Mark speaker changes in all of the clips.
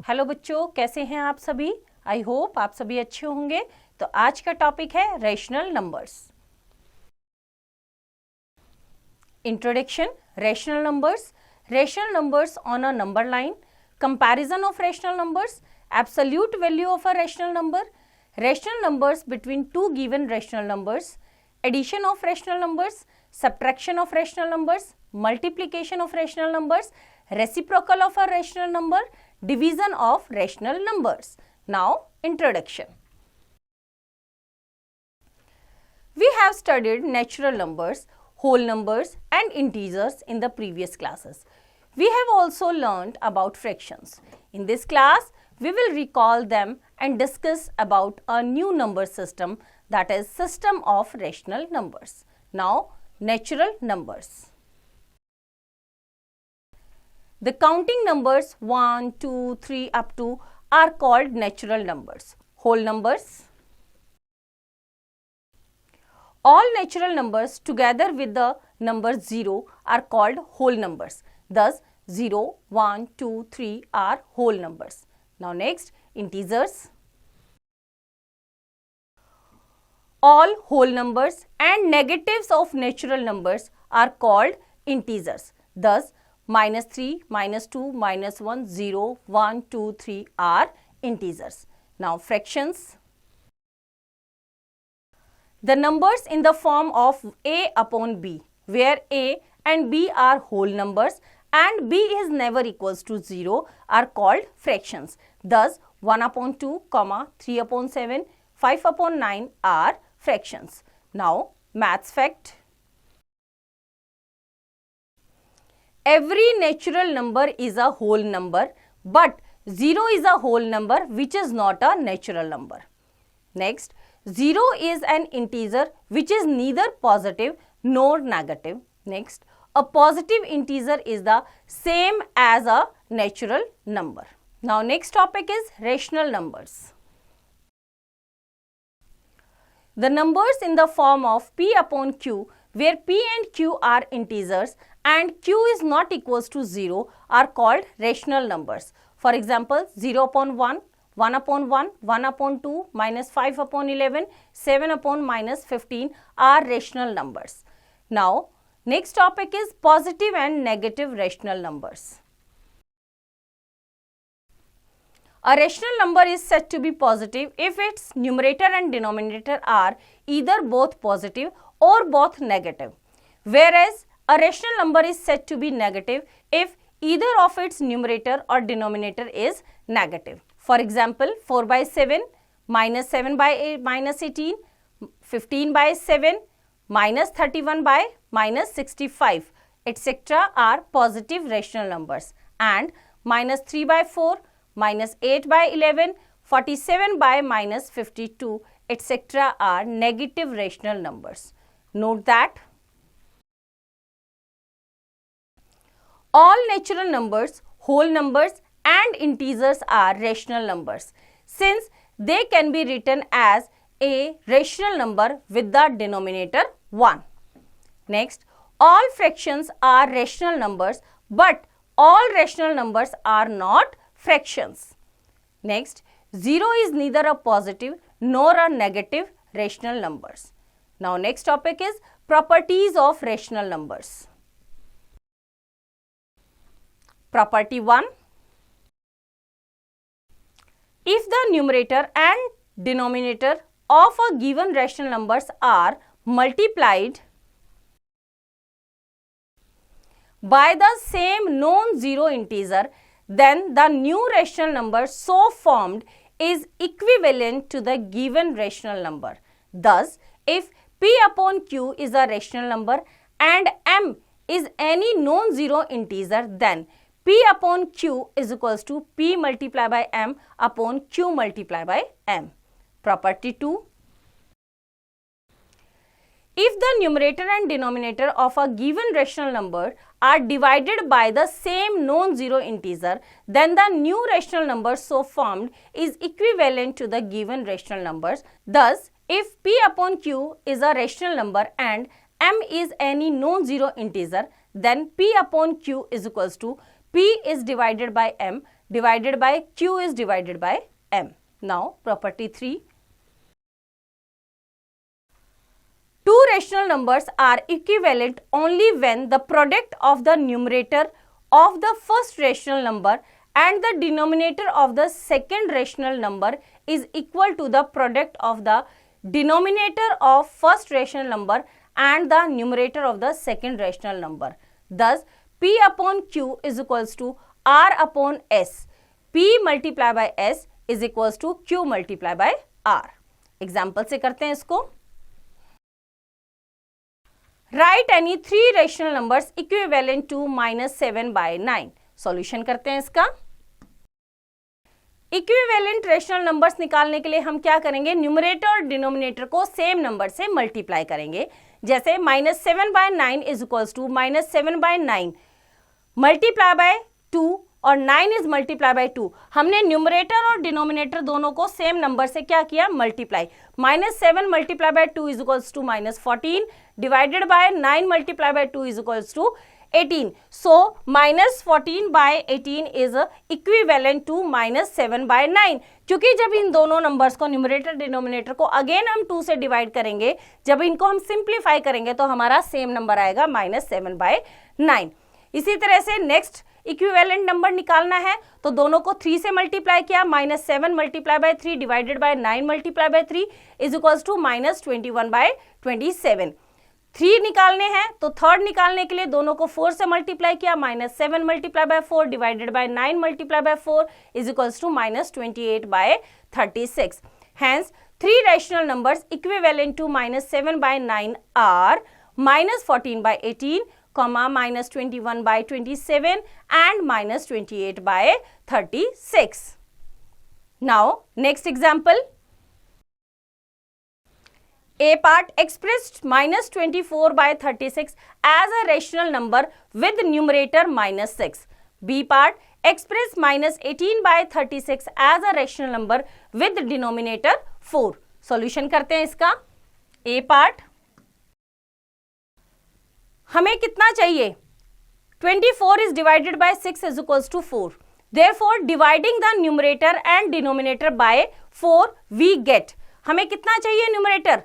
Speaker 1: Hello बच्चों, कैसे हैं आप सभी। आई होप आप सभी अच्छे होंगे। तो आज का टॉपिक है rational numbers. Introduction. Rational numbers on a number line, comparison of rational numbers, absolute value of a rational numbers between two given rational numbers, addition of rational numbers, subtraction of rational numbers, multiplication of rational numbers, reciprocal of a rational number, division of rational numbers. Now, introduction. We have studied natural numbers, whole numbers and integers in the previous classes. We have also learned about fractions. In this class, we will recall them and discuss about a new number system, that is system of rational numbers. Now, natural numbers. The counting numbers 1, 2, 3 up to are called natural numbers. Whole numbers. All natural numbers together with the number 0 are called whole numbers. Thus, 0, 1, 2, 3 are whole numbers. Now next, integers. All whole numbers and negatives of natural numbers are called integers. Thus, -3, -2, -1, 0, 1, 2, 3 are integers. Now, fractions. The numbers in the form of a upon b, where a and b are whole numbers and b is never equals to 0 are called fractions. Thus, 1 upon 2, 3 upon 7, 5 upon 9 are fractions. Now, maths fact. Every natural number is a whole number, but 0 is a whole number which is not a natural number. Next, 0 is an integer which is neither positive nor negative. Next, a positive integer is the same as a natural number. Now, next topic is rational numbers. The numbers in the form of p upon q, where p and q are integers and q is not equals to 0 are called rational numbers. For example, 0 upon 1, 1 upon 1, 1 upon 2, -5 upon 11, 7 upon -15 are rational numbers. Now, next topic is positive and negative rational numbers. A rational number is said to be positive if its numerator and denominator are either both positive or both negative, whereas a rational number is said to be negative if either of its numerator or denominator is negative. For example, 4 by 7, -7 by -18, 15 by 7, -31 by -65, etc. are positive rational numbers, and -3 by 4, -8 by 11, 47 by -52, etc. are negative rational numbers. Note that all natural numbers, whole numbers and integers are rational numbers, since they can be written as a rational number with the denominator 1. Next, all fractions are rational numbers, but all rational numbers are not fractions. Next, 0 is neither a positive nor a negative rational numbers. Now, next topic is properties of rational numbers. Property 1. If the numerator and denominator of a given rational numbers are multiplied by the same non-zero integer, then the new rational number so formed is equivalent to the given rational number. Thus, if p upon q is a rational number and m is any non-zero integer, then p upon q is equals to p multiplied by m upon q multiplied by m. Property 2. If the numerator and denominator of a given rational number are divided by the same non-zero integer, then the new rational number so formed is equivalent to the given rational numbers. Thus, if p upon q is a rational number and m is any non-zero integer, then p upon q is equals to p is divided by m. divided by Q is divided by M. Now property 3. Two rational numbers are equivalent only when the product of the numerator of the first rational number and the denominator of the second rational number is equal to the product of the denominator of first rational number and the numerator of the second rational number. Thus, P upon Q is equals to R upon S. P multiply by S is equals to Q multiply by R. Example से करते हैं इसको. Write any three rational numbers equivalent to -7 by 9. Solution करते हैं इसका. Equivalent rational numbers निकालने के लिए हम क्या करेंगे, न्यूमरेटर और डिनोमिनेटर को सेम नंबर से मल्टीप्लाई करेंगे. जैसे -7 by 9 is equals to -7 by 9 multiply by 2 और 9 इज मल्टीप्लाई बाय 2. हमने न्यूमरेटर और डिनोमिनेटर दोनों को सेम नंबर से क्या किया, multiply. -7 multiply by 2 is equals to -14 divided by 9 multiply by 2 is equals to 18. So -14 by 18 is equivalent to -7 by 9. क्योंकि जब इन दोनों नंबर्स को न्यूमरेटर डिनोमिनेटर को अगेन हम 2 से डिवाइड करेंगे, जब इनको हम सिंप्लीफाई करेंगे तो हमारा सेम नंबर आएगा -7 by 9. इसी तरह से नेक्स्ट इक्विवेलेंट नंबर निकालना है तो दोनों को 3 से मल्टीप्लाई किया. -7 multiply by 3 divided by 9 multiply by 3 is equals to -21 by 27. 3 निकालने हैं तो थर्ड निकालने के लिए दोनों को 4 से मल्टीप्लाई किया. -7 multiply by 4 divided by 9 multiply by 4 is equals to -28 by 36. Hence, three rational numbers equivalent to -7 by 9 are -14 by 18, -21 by 27 and -28 by 36. Now, next example. A part expressed -24 by 36 as a rational number with numerator -6. B part expressed -18 by 36 as a rational number with denominator 4. Solution करते हैं इसका. A part हमें कितना चाहिए, 24 is divided by 6 is equals to 4. Therefore, dividing the numerator and denominator by 4 we get. हमें कितना चाहिए numerator,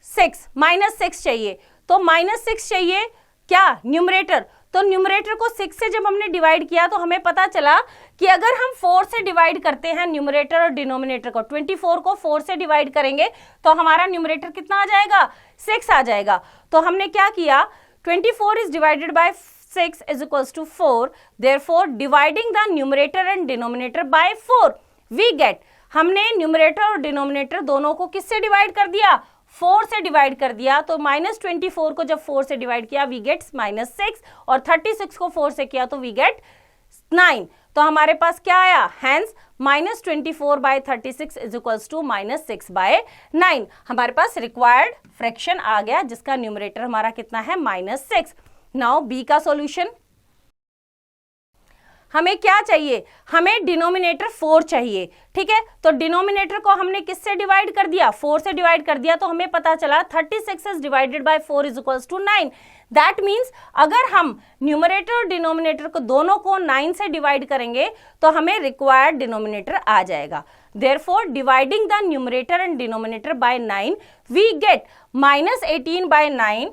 Speaker 1: 6, -6 चाहिए. तो -6 चाहिए क्या, न्यूमरेटर. तो न्यूमरेटर को 6 से जब हमने डिवाइड किया तो हमें पता चला कि अगर हम 4 से डिवाइड करते हैं न्यूमरेटर और डिनोमिनेटर को, 24 को 4 से डिवाइड करेंगे तो हमारा न्यूमरेटर कितना आ जाएगा, 6 आ जाएगा. तो हमने क्या किया, 24 is divided by 6 is equals to 4. Therefore, dividing the numerator and denominator by 4 we get. हमने न्यूमरेटर और डिनोमिनेटर दोनों को किससे डिवाइड कर दिया, 4 से डिवाइड कर दिया. तो -24 को जब 4 से डिवाइड किया वी गेट -6 और 36 को 4 से किया तो वी गेट 9. तो हमारे पास क्या आया, hence -24 by 36 is equals to -6 by 9. हमारे पास रिक्वायर्ड फ्रैक्शन आ गया जिसका न्यूमरेटर हमारा कितना है, -6. नाउ बी का सॉल्यूशन. हमें क्या चाहिए, हमें डिनोमिनेटर 4 चाहिए. ठीक है, तो डिनोमिनेटर को हमने किससे डिवाइड कर दिया, 4 से डिवाइड कर दिया. तो हमें पता चला 36 is divided by 4 is equals to 9. That means अगर हम न्यूमरेटर और डिनोमिनेटर को दोनों को 9 से डिवाइड करेंगे तो हमें रिक्वायर्ड डिनोमिनेटर आ जाएगा. Therefore dividing the numerator and denominator by 9 we get -18 by 9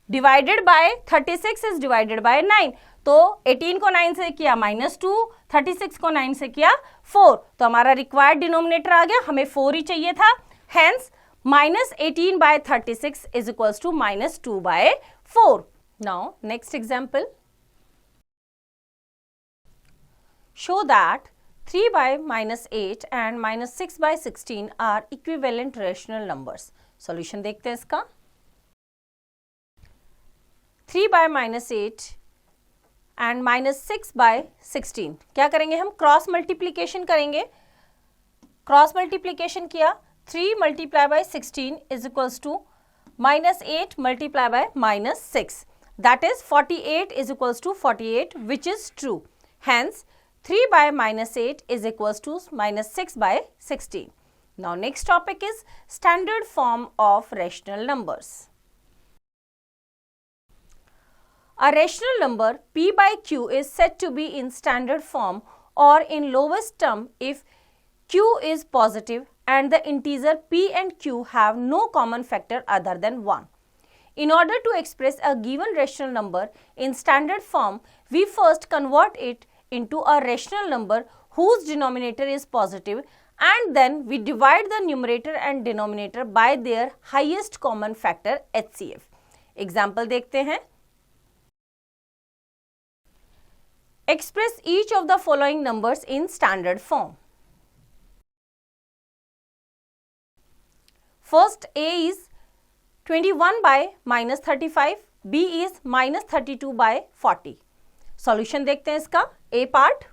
Speaker 1: divided by 36 is divided by 9. तो 18 को 9 से किया -2, 36 को 9 से किया 4. तो हमारा रिक्वायर्ड डिनोमिनेटर आ गया, हमें 4 ही चाहिए था. Hence -18 by 36 is equals to -2 by 4. Now, next example. Show that 3 by -8 and -6 by 16 are equivalent rational numbers. Solution देखते हैं इसका. 3 by -8 and -6 by 16 क्या करेंगे हम, क्रॉस मल्टीप्लीकेशन करेंगे. क्रॉस मल्टीप्लीकेशन किया, 3 multiply by 16 is equals to -8 multiply by -6. That is 48 is equals to 48 which is true. Hence 3 by -8 is equals to -6 by 16. Now next topic is standard form of rational numbers. A rational number p by q is said to be in standard form or in lowest term if q is positive and the integer p and q have no common factor other than 1. In order to express a given rational number in standard form, we first convert it into a rational number whose denominator is positive and then we divide the numerator and denominator by their highest common factor HCF. Example देखते हैं. Express each of the following numbers in standard form. First, A is 21 by minus 35, B is minus 32 by 40. Solution देखते हैं इसका. A part.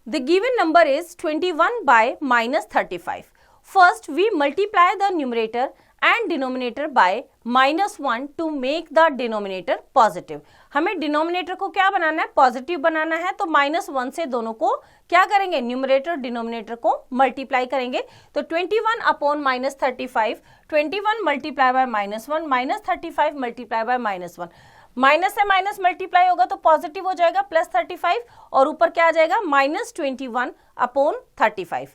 Speaker 1: The given number is 21 by minus 35. First, we multiply the numerator and denominator by minus 1 to make the denominator positive. हमें denominator को क्या बनाना है? Positive बनाना है. तो minus 1 से दोनों को क्या करेंगे? Numerator denominator को multiply करेंगे. तो 21 upon minus 35, 21 multiply by minus 1, minus 35 multiply by minus 1. Minus से माइनस मल्टीप्लाई होगा तो पॉजिटिव हो जाएगा प्लस 35 और ऊपर क्या आ जाएगा minus 21 upon 35.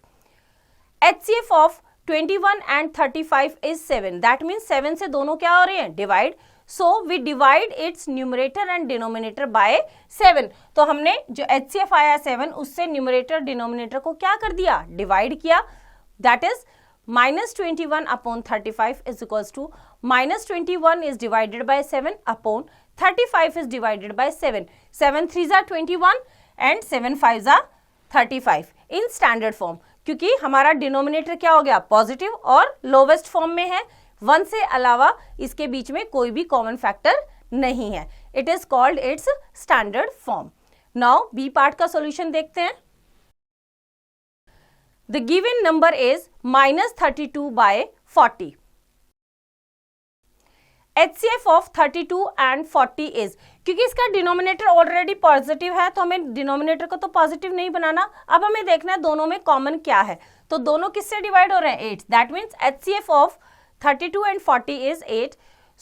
Speaker 1: HCF of 21 and 35 is 7. That means 7 से दोनों क्या हो रहे हैं? Divide. So we divide its numerator and denominator by 7. तो हमने जो HCF आया 7 उससे न्यूमरेटर डिनोमिनेटर को क्या कर दिया? डिवाइड किया. That is minus 21 upon 35 is equals to minus 21 is divided by 7 upon 35 is divided by 7. 7 3s are 21 and 7 5s are 35 in standard form. क्योंकि हमारा डिनोमिनेटर क्या हो गया? पॉजिटिव और लोवेस्ट फॉर्म में है. 1 से अलावा इसके बीच में कोई भी कॉमन फैक्टर नहीं है. It is called its standard form. Now B part का सॉल्यूशन देखते हैं. The given number is minus 32 by 40. HCF of 32 and 40 is, क्योंकि इसका डिनोमिनेटर ऑलरेडी पॉजिटिव है तो हमें डिनोमिनेटर को तो पॉजिटिव नहीं बनाना. अब हमें देखना है दोनों में कॉमन क्या है. तो दोनों किससे डिवाइड हो रहे हैं? 8. That means HCF of 32 and 40 is 8.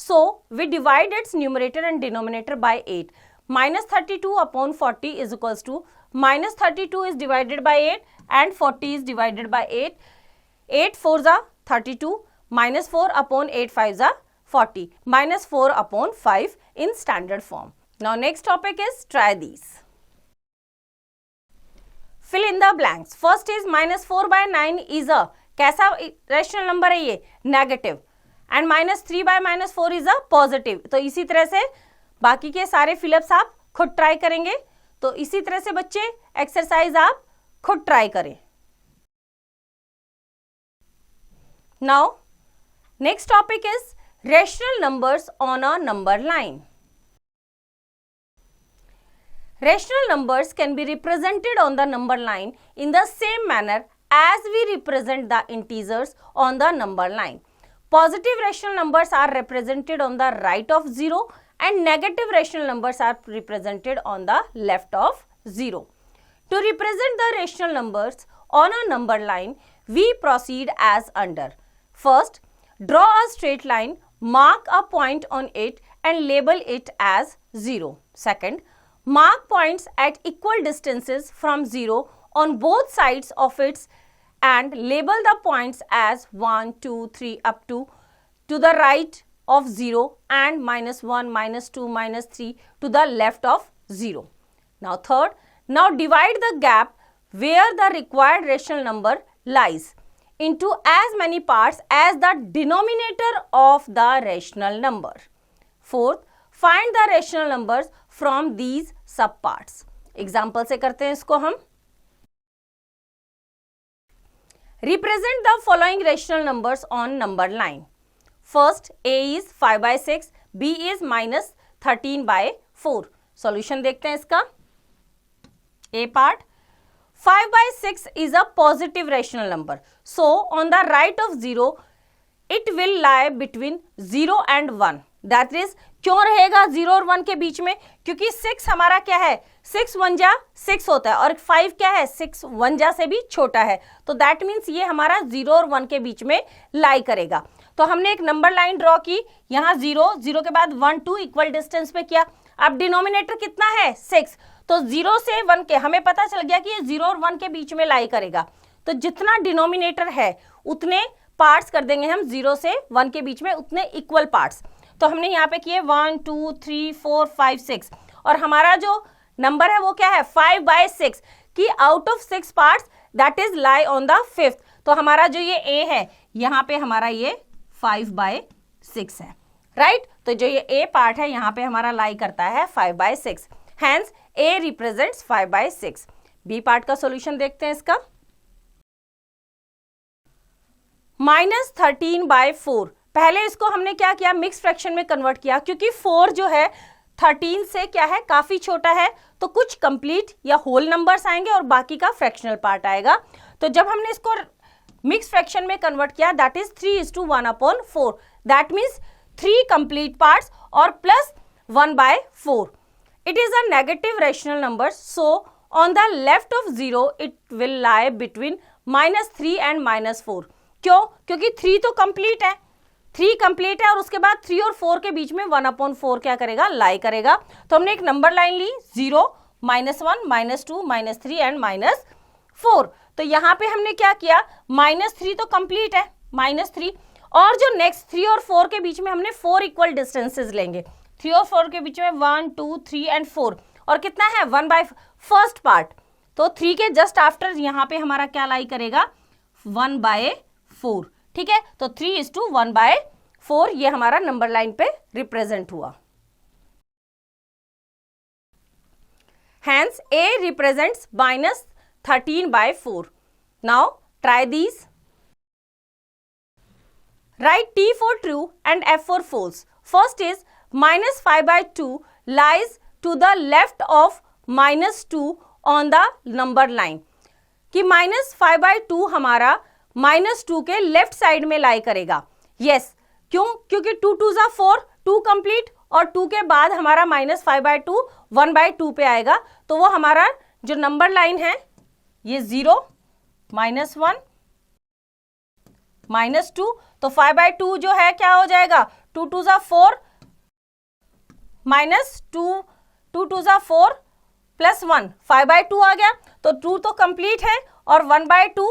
Speaker 1: So we divide its numerator and denominator by 8. Minus 32 upon 40 is equals to minus 32 is divided by 8 and 40 is divided by 8. 8 4s are 32, minus 4 upon 8 5s are 40, minus 4 upon 5 in standard form. Now next topic is try these. Fill in the blanks. First is minus 4 by 9 is a कैसा rational number है ये? Negative. And minus 3 by minus 4 is a positive. तो इसी तरह से बाकी के सारे फिलअप्स आप खुद ट्राई करेंगे. तो इसी तरह से बच्चे एक्सरसाइज आप खुद ट्राई करें. Now next topic is rational numbers on a number line. Rational numbers can be represented on the number line in the same manner as we represent the integers on the number line. Positive rational numbers are represented on the right of 0 and negative rational numbers are represented on the left of 0. To represent the rational numbers on a number line, we proceed as under. First, draw a straight line, mark a point on it and label it as 0. Second, mark points at equal distances from 0 on both sides of it and label the points as 1, 2, 3 up to the right of 0 and minus 1, minus 2, minus 3 to the left of 0. Now third, now divide the gap where the required rational number lies into as many parts as the denominator of the rational number. Fourth, find the rational numbers from these subparts. Example से करते हैं इसको हम. Represent the following rational numbers on number line. First, A is 5 by 6, B is minus 13 by 4. Solution देखते हैं इसका. A part. 5 by 6 is a positive rational number. So, on the right of 0, it will lie between 0 and 1. That is, क्यों रहेगा 0 और 1 के बीच में? क्योंकि 6 हमारा क्या है? 6 1 जा 6 होता है और 5 क्या है? 6 1 जा से भी छोटा है. तो दैट मीन्स ये हमारा 0 और 1 के बीच में लाई करेगा. तो हमने एक नंबर लाइन ड्रॉ की, यहाँ 0, 0 के बाद 1, 2 इक्वल डिस्टेंस पे किया। अब डिनोमिनेटर कितना है 6, तो 0 से 1 के हमें पता चल गया कि ये 0 और 1 के बीच में लाई करेगा, तो जितना डिनोमिनेटर है उतने पार्ट्स कर देंगे हम 0 से 1 के बीच में, उतने इक्वल पार्ट्स। तो हमने यहाँ पे किए 1 2 3 4 5 6 और हमारा जो नंबर है वो क्या है 5/6 कि out of 6 parts that is lie on the 5th। तो हमारा जो ये ए है यहाँ पे हमारा ये 5/6 है, राइट। तो जो ये ए पार्ट है यहाँ पे हमारा लाई करता है 5/6, hence A represents 5/6। B part का सॉल्यूशन देखते हैं इसका। -13/4, पहले इसको हमने क्या किया मिक्स फ्रैक्शन में कन्वर्ट किया, क्योंकि 4 जो है 13 से क्या है काफी छोटा है, तो कुछ कंप्लीट या होल नंबर्स आएंगे और बाकी का फ्रैक्शनल पार्ट आएगा। तो जब हमने इसको मिक्स फ्रैक्शन में कन्वर्ट किया that is 3:1/4, that means 3 complete parts और plus 1/4। It is a negative rational number, so on the left of 0 it will lie between -3 and -4। क्यों? क्योंकि 3 तो कंप्लीट है, 3 कंप्लीट है और उसके बाद 3 और 4 के बीच में 1/4 क्या करेगा लाई करेगा। तो हमने एक नंबर लाइन ली 0, -1, -2, -3 एंड -4। तो यहाँ पे हमने क्या किया -3 तो कंप्लीट है -3, और जो नेक्स्ट 3 और 4 के बीच में हमने 4 इक्वल डिस्टेंसेस लेंगे, 3 और 4 के बीच में 1 2 3 एंड 4, और कितना है 1/1 पार्ट, तो 3 के जस्ट आफ्टर यहाँ पे हमारा क्या लाई करेगा 1/4, ठीक है। तो 3:1/4 ये हमारा नंबर लाइन पे रिप्रेजेंट हुआ। Hence A represents -13/4. Now try these. Write T for true and F for false. First is -5/2 lies to the left of -2 on the number line. कि -5/2 हमारा -2 के लेफ्ट साइड में लाई करेगा। यस, क्यों? क्योंकि 2 2 ज़ा 4, 2 कंप्लीट और 2 के बाद हमारा -5/2 1/2 पे आएगा, तो वो हमारा जो नंबर लाइन है ये 0 -1 -2, तो 5/2 जो है क्या हो जाएगा 2 2 ज़ा 4 -2, 2 2 ज़ा 4 प्लस 1, 5/2 आ गया। तो 2 तो कंप्लीट है और 1/2,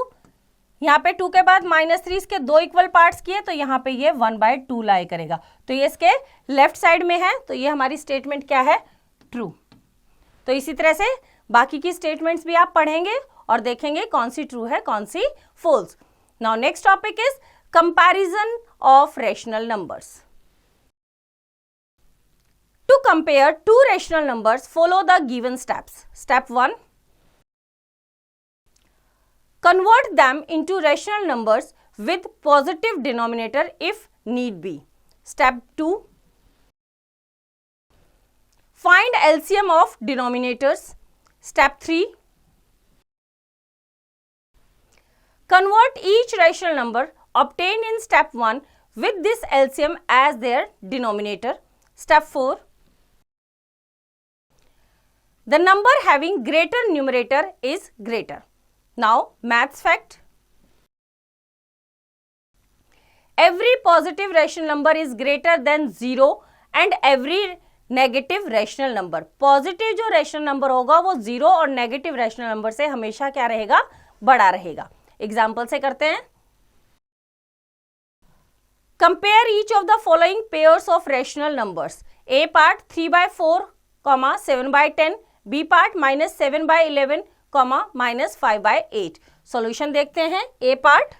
Speaker 1: यहाँ पे 2 के बाद -3 इसके 2 इक्वल पार्ट्स किए, तो यहाँ पे ये 1/2 लाई करेगा, तो ये इसके लेफ्ट साइड में है, तो ये हमारी स्टेटमेंट क्या है ट्रू। तो इसी तरह से बाकी की स्टेटमेंट्स भी आप पढ़ेंगे और देखेंगे कौन सी ट्रू है कौन सी false. Now next topic is comparison of rational numbers. To compare two rational numbers, follow the given steps. Step 1. Convert them into rational numbers with positive denominator if need be. Step 2. Find LCM of denominators. Step 3. Convert each rational number obtained in step 1 with this LCM as their denominator. Step 4. The number having greater numerator is greater. Now, maths fact. Every positive rational number is greater than 0 and every negative rational number. Positive जो rational number होगा वो 0 और negative rational number से हमेशा क्या रहेगा बड़ा रहेगा। Example से करते हैं। Compare each of the following pairs of rational numbers. A part 3/4, 7/10. B part -7/11, -5/8. Solution देखते हैं। A part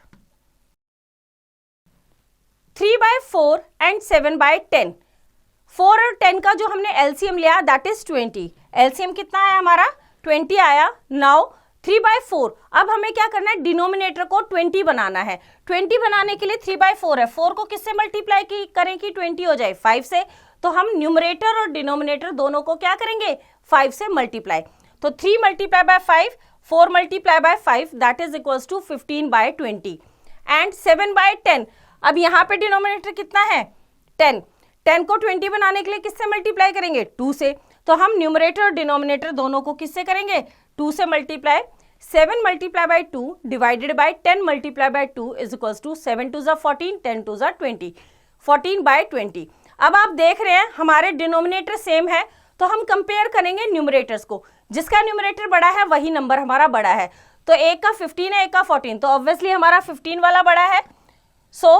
Speaker 1: 3/4 and 7/10. 4 और 10 का जो हमने LCM लिया दैट इज 20। LCM कितना आया हमारा 20 आया। नाउ 3/4, अब हमें क्या करना है डिनोमिनेटर को 20 बनाना है। 20 बनाने के लिए 3/4 है, 4 को किससे मल्टीप्लाई करें कि 20 हो जाए 5 से, तो हम न्यूमरेटर और डिनोमिनेटर दोनों को क्या करेंगे 5 से मल्टीप्लाई। तो 3 × 5, 4 × 5 that is equals to 15/20 and 7/10। अब यहाँ पे डिनोमिनेटर कितना है 10, 10 को 20 बनाने के लिए किससे मल्टीप्लाई करेंगे 2 से, तो हम न्यूमरेटर और डिनोमिनेटर दोनों को किससे करेंगे 2 से multiply. 7 multiplied by 2 divided by 10 multiplied by 2 is equals to 7 2 14, 10 2 20, 14 by 20। अब आप देख रहे हैं हमारे डिनोमिनेटर सेम है, तो हम कंपेयर करेंगे न्यूमरेटर्स को। जिसका न्यूमरेटर बड़ा है वही नंबर हमारा बड़ा है। तो एक का 15 है, एक का 14, तो ऑब्वियसली हमारा 15 वाला बड़ा है। So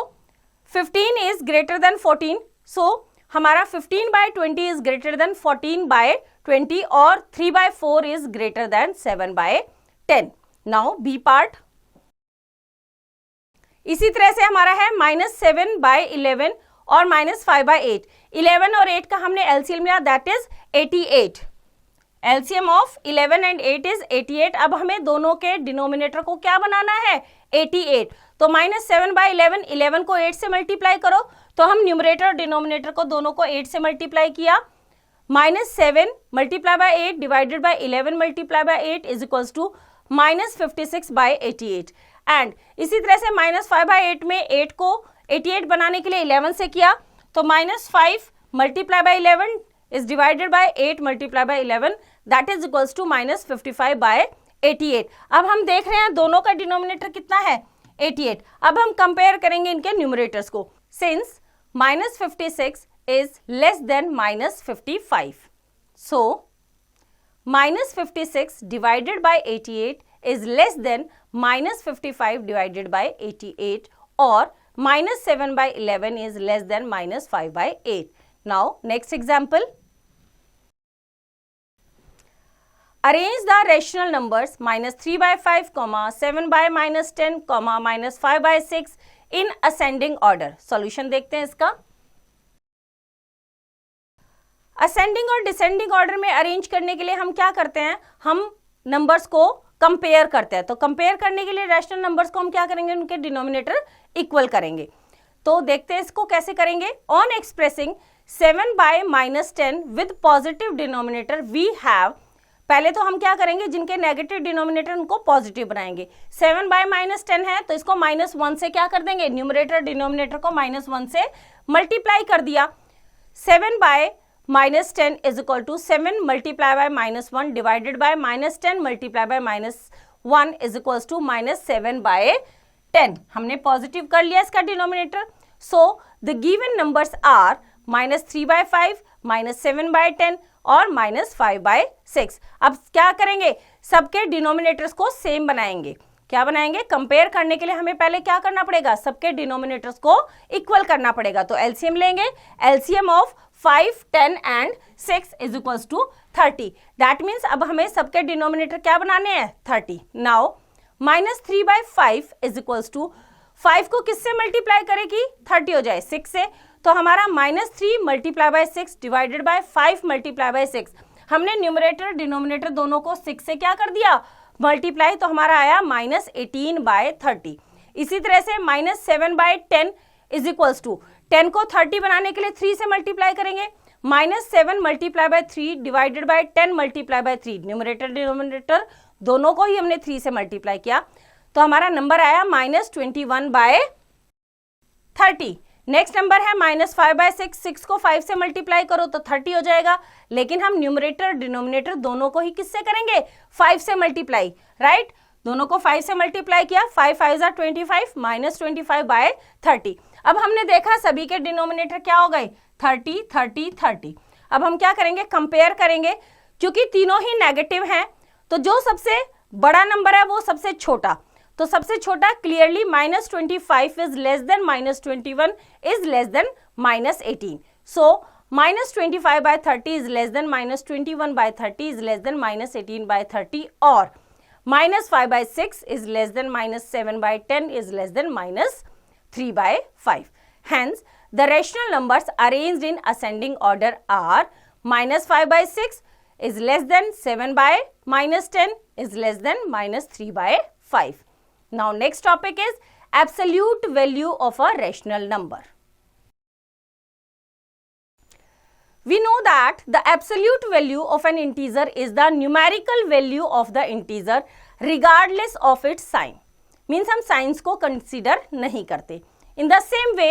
Speaker 1: 15 is greater than 14, so हमारा 15 by 20 is greater than 14 by 20 और 3 by 4 is greater than 7 by 10। Now B part. इसी तरह से हमारा है -7 by 11 और -5 by 8। 11 और 8 का हमने एलसीएम लिया, that is 88। LCM of 11 and 8 is 88। अब हमें दोनों के डिनोमिनेटर को क्या बनाना है, 88। तो -7 by 11, 11 को 8 से मल्टीप्लाई करो, तो हम न्यूमरेटर और डिनोमिनेटर को दोनों को 8 से मल्टीप्लाई किया। -7 multiply by 8 divided by 11 multiply by 8 is equals to -56 by 88। And इसी तरह से -5 by 8 में 8 को 88 बनाने के लिए 11 से किया, तो -5 multiply bye 11 is divided by 8 multiplied by 11 that is equals to -55 by 88। अब हम देख रहे हैं दोनों का डिनोमिनेटर कितना है, 88। अब हम कंपेयर करेंगे इनके न्यूमरेटर्स को। Since -56 is less than -55, so -56 divided by 88 is less than -55 divided by 88 or -7 by 11 is less than -5 by 8। Now next example. Arrange the rational numbers -3 by 5, 7 by -10, -5 by 6 in ascending order। Solution देखते हैं इसका। Ascending और descending order में arrange करने के लिए हम क्या करते हैं, हम नंबर्स को कंपेयर करते हैं। तो कंपेयर करने के लिए रैशनल नंबर्स को हम क्या करेंगे, उनके डिनोमिनेटर इक्वल करेंगे। तो देखते हैं इसको कैसे करेंगे। On expressing 7 by -10 with positive denominator we have, पहले तो हम क्या करेंगे, जिनके नेगेटिव डिनोमिनेटर उनको पॉजिटिव बनाएंगे। 7 by -10 है तो इसको -1 से क्या कर देंगे, न्यूमरेटर डिनोमिनेटर को -1 से मल्टीप्लाई कर दिया। 7 by -10 is equal to 7 multiply by -1 divided by -10 multiply by -1 is equal to -7 by 10। हमने पॉजिटिव कर लिया इसका denominator. So the given numbers are -3 by 5, -7 by 10 और -5 by 6। अब क्या करेंगे, सबके डिनोमिनेटर्स को सेम बनाएंगे। क्या बनाएंगे, कंपेयर करने के लिए हमें पहले क्या करना पड़ेगा, सबके डिनोमिनेटर्स को इक्वल करना पड़ेगा। तो एलसीएम लेंगे, LCM of 5, 10 and 6 is equals to 30। That means अब हमें सबके डिनोमिनेटर क्या बनाने हैं, 30। Now -3 by 5 is equals to 5 को किससे मल्टीप्लाई करेगी, 30 हो जाए 6 से। तो हमारा -3 multiply by 6 divided by 5 multiply by 6। हमने न्यूमरेटर डिनोमिनेटर दोनों को 6 से क्या कर दिया, मल्टीप्लाई, तो हमारा आया -18 by 30। इसी तरह से -7 by 10 इज इक्वल्स टू 10 को 30 बनाने के लिए 3 से मल्टीप्लाई करेंगे। -7 multiply by 3 divided by 10 multiply by 3, numerator denominator दोनों को ही हमने 3 से मल्टीप्लाई किया, तो हमारा नंबर आया -21 by 30। नेक्स्ट नंबर है -5 by 6, 6 को 5 से मल्टीप्लाई करो तो 30 हो जाएगा, लेकिन हम न्यूमरेटर डिनोमिनेटर दोनों को ही किससे करेंगे, 5 से मल्टीप्लाई, राइट। दोनों को 5 से मल्टीप्लाई किया, 5 5 are 25, -25 by 30। अब हमने देखा सभी के डिनोमिनेटर क्या हो गए, 30 30 30। अब हम क्या करेंगे, कंपेयर करेंगे, क्योंकि तीनों ही नेगेटिव हैं, तो जो सबसे बड़ा नंबर है वो सबसे छोटा, तो सबसे छोटा clearly -25 is less than -21 is less than -18। So -25 by 30 is less than -21 by 30 is less than -18 by 30 और -5 by 6 is less than -7 by 10 is less than -3 by 5. Hence, the rational numbers arranged in ascending order are -5 by 6 is less than 7 by -10 is less than -3 by 5. Now, next topic is absolute value of a rational number. We know that the absolute value of an integer is the numerical value of the integer regardless of its sign. Means हम signs को consider नहीं करते. In the same way,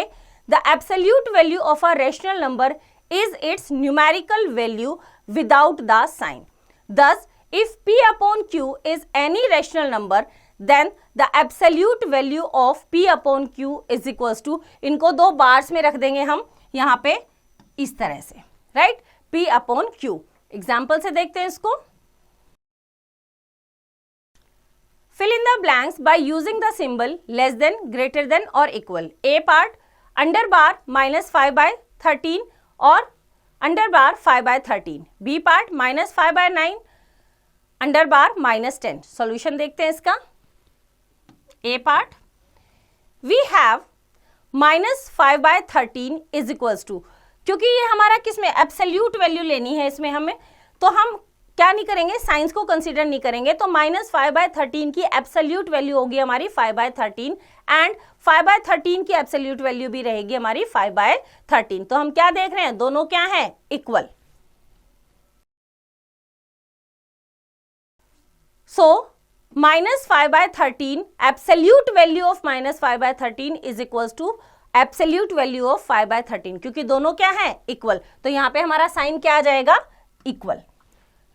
Speaker 1: the absolute value of a rational number is its numerical value without the sign. Thus, If P upon Q is any rational number, then the absolute value of P upon Q is equals to, इनको दो bars में रख देंगे हम यहाँ पे इस तरह से, right, P upon Q. Example से देखते हैं इसको. Fill in the blanks by using the symbol less than, greater than or equal. A part under bar minus 5 by 13 और under bar 5 by 13. B part minus 5 by 9 under bar minus 10. Solution देखते हैं इसका. A part, we have minus 5 by 13 is equals to, क्योंकि ये हमारा किस में absolute value लेनी है इसमें हमें, तो हम क्या नहीं करेंगे, साइंस को कंसीडर नहीं करेंगे. तो माइनस 5 by 13 की एब्सोल्यूट वैल्यू होगी हमारी 5 by 13 एंड 5 by 13 की एब्सोल्यूट वैल्यू भी रहेगी हमारी 5 by 13. तो हम क्या देख रहे हैं, दोनों क्या है, equal. So minus 5 by 13, absolute value of minus 5 by 13 is equals to absolute value of 5 by 13, क्योंकि दोनों क्या है, इक्वल. तो यहां पे हमारा साइन क्या आ जाएगा, इक्वल.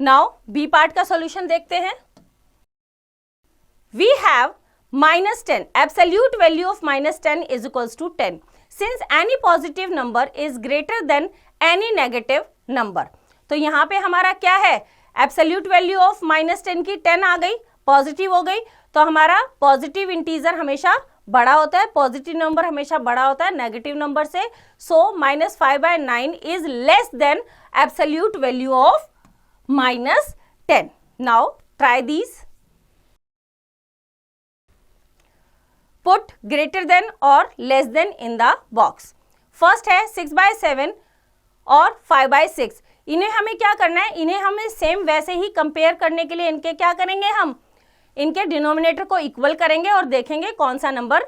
Speaker 1: नाउ बी पार्ट का सॉल्यूशन देखते हैं. We have minus 10, absolute value of minus 10 is equals to 10. Since any positive number is greater than any negative number, तो यहां पे हमारा क्या है, absolute value of minus 10 की 10 आ गई, पॉजिटिव हो गई. तो हमारा पॉजिटिव इंटीजर हमेशा बड़ा होता है, पॉजिटिव नंबर हमेशा बड़ा होता है नेगेटिव नंबर से. So minus 5 by 9 is less than absolute value of minus 10. Now try these. Put greater than or less than in the box. First है 6 by 7 और 5 by 6. इन्हें हमें क्या करना है, इन्हें हमें सेम वैसे ही कंपेयर करने के लिए इनके क्या करेंगे, हम इनके डिनोमिनेटर को इक्वल करेंगे और देखेंगे कौन सा नंबर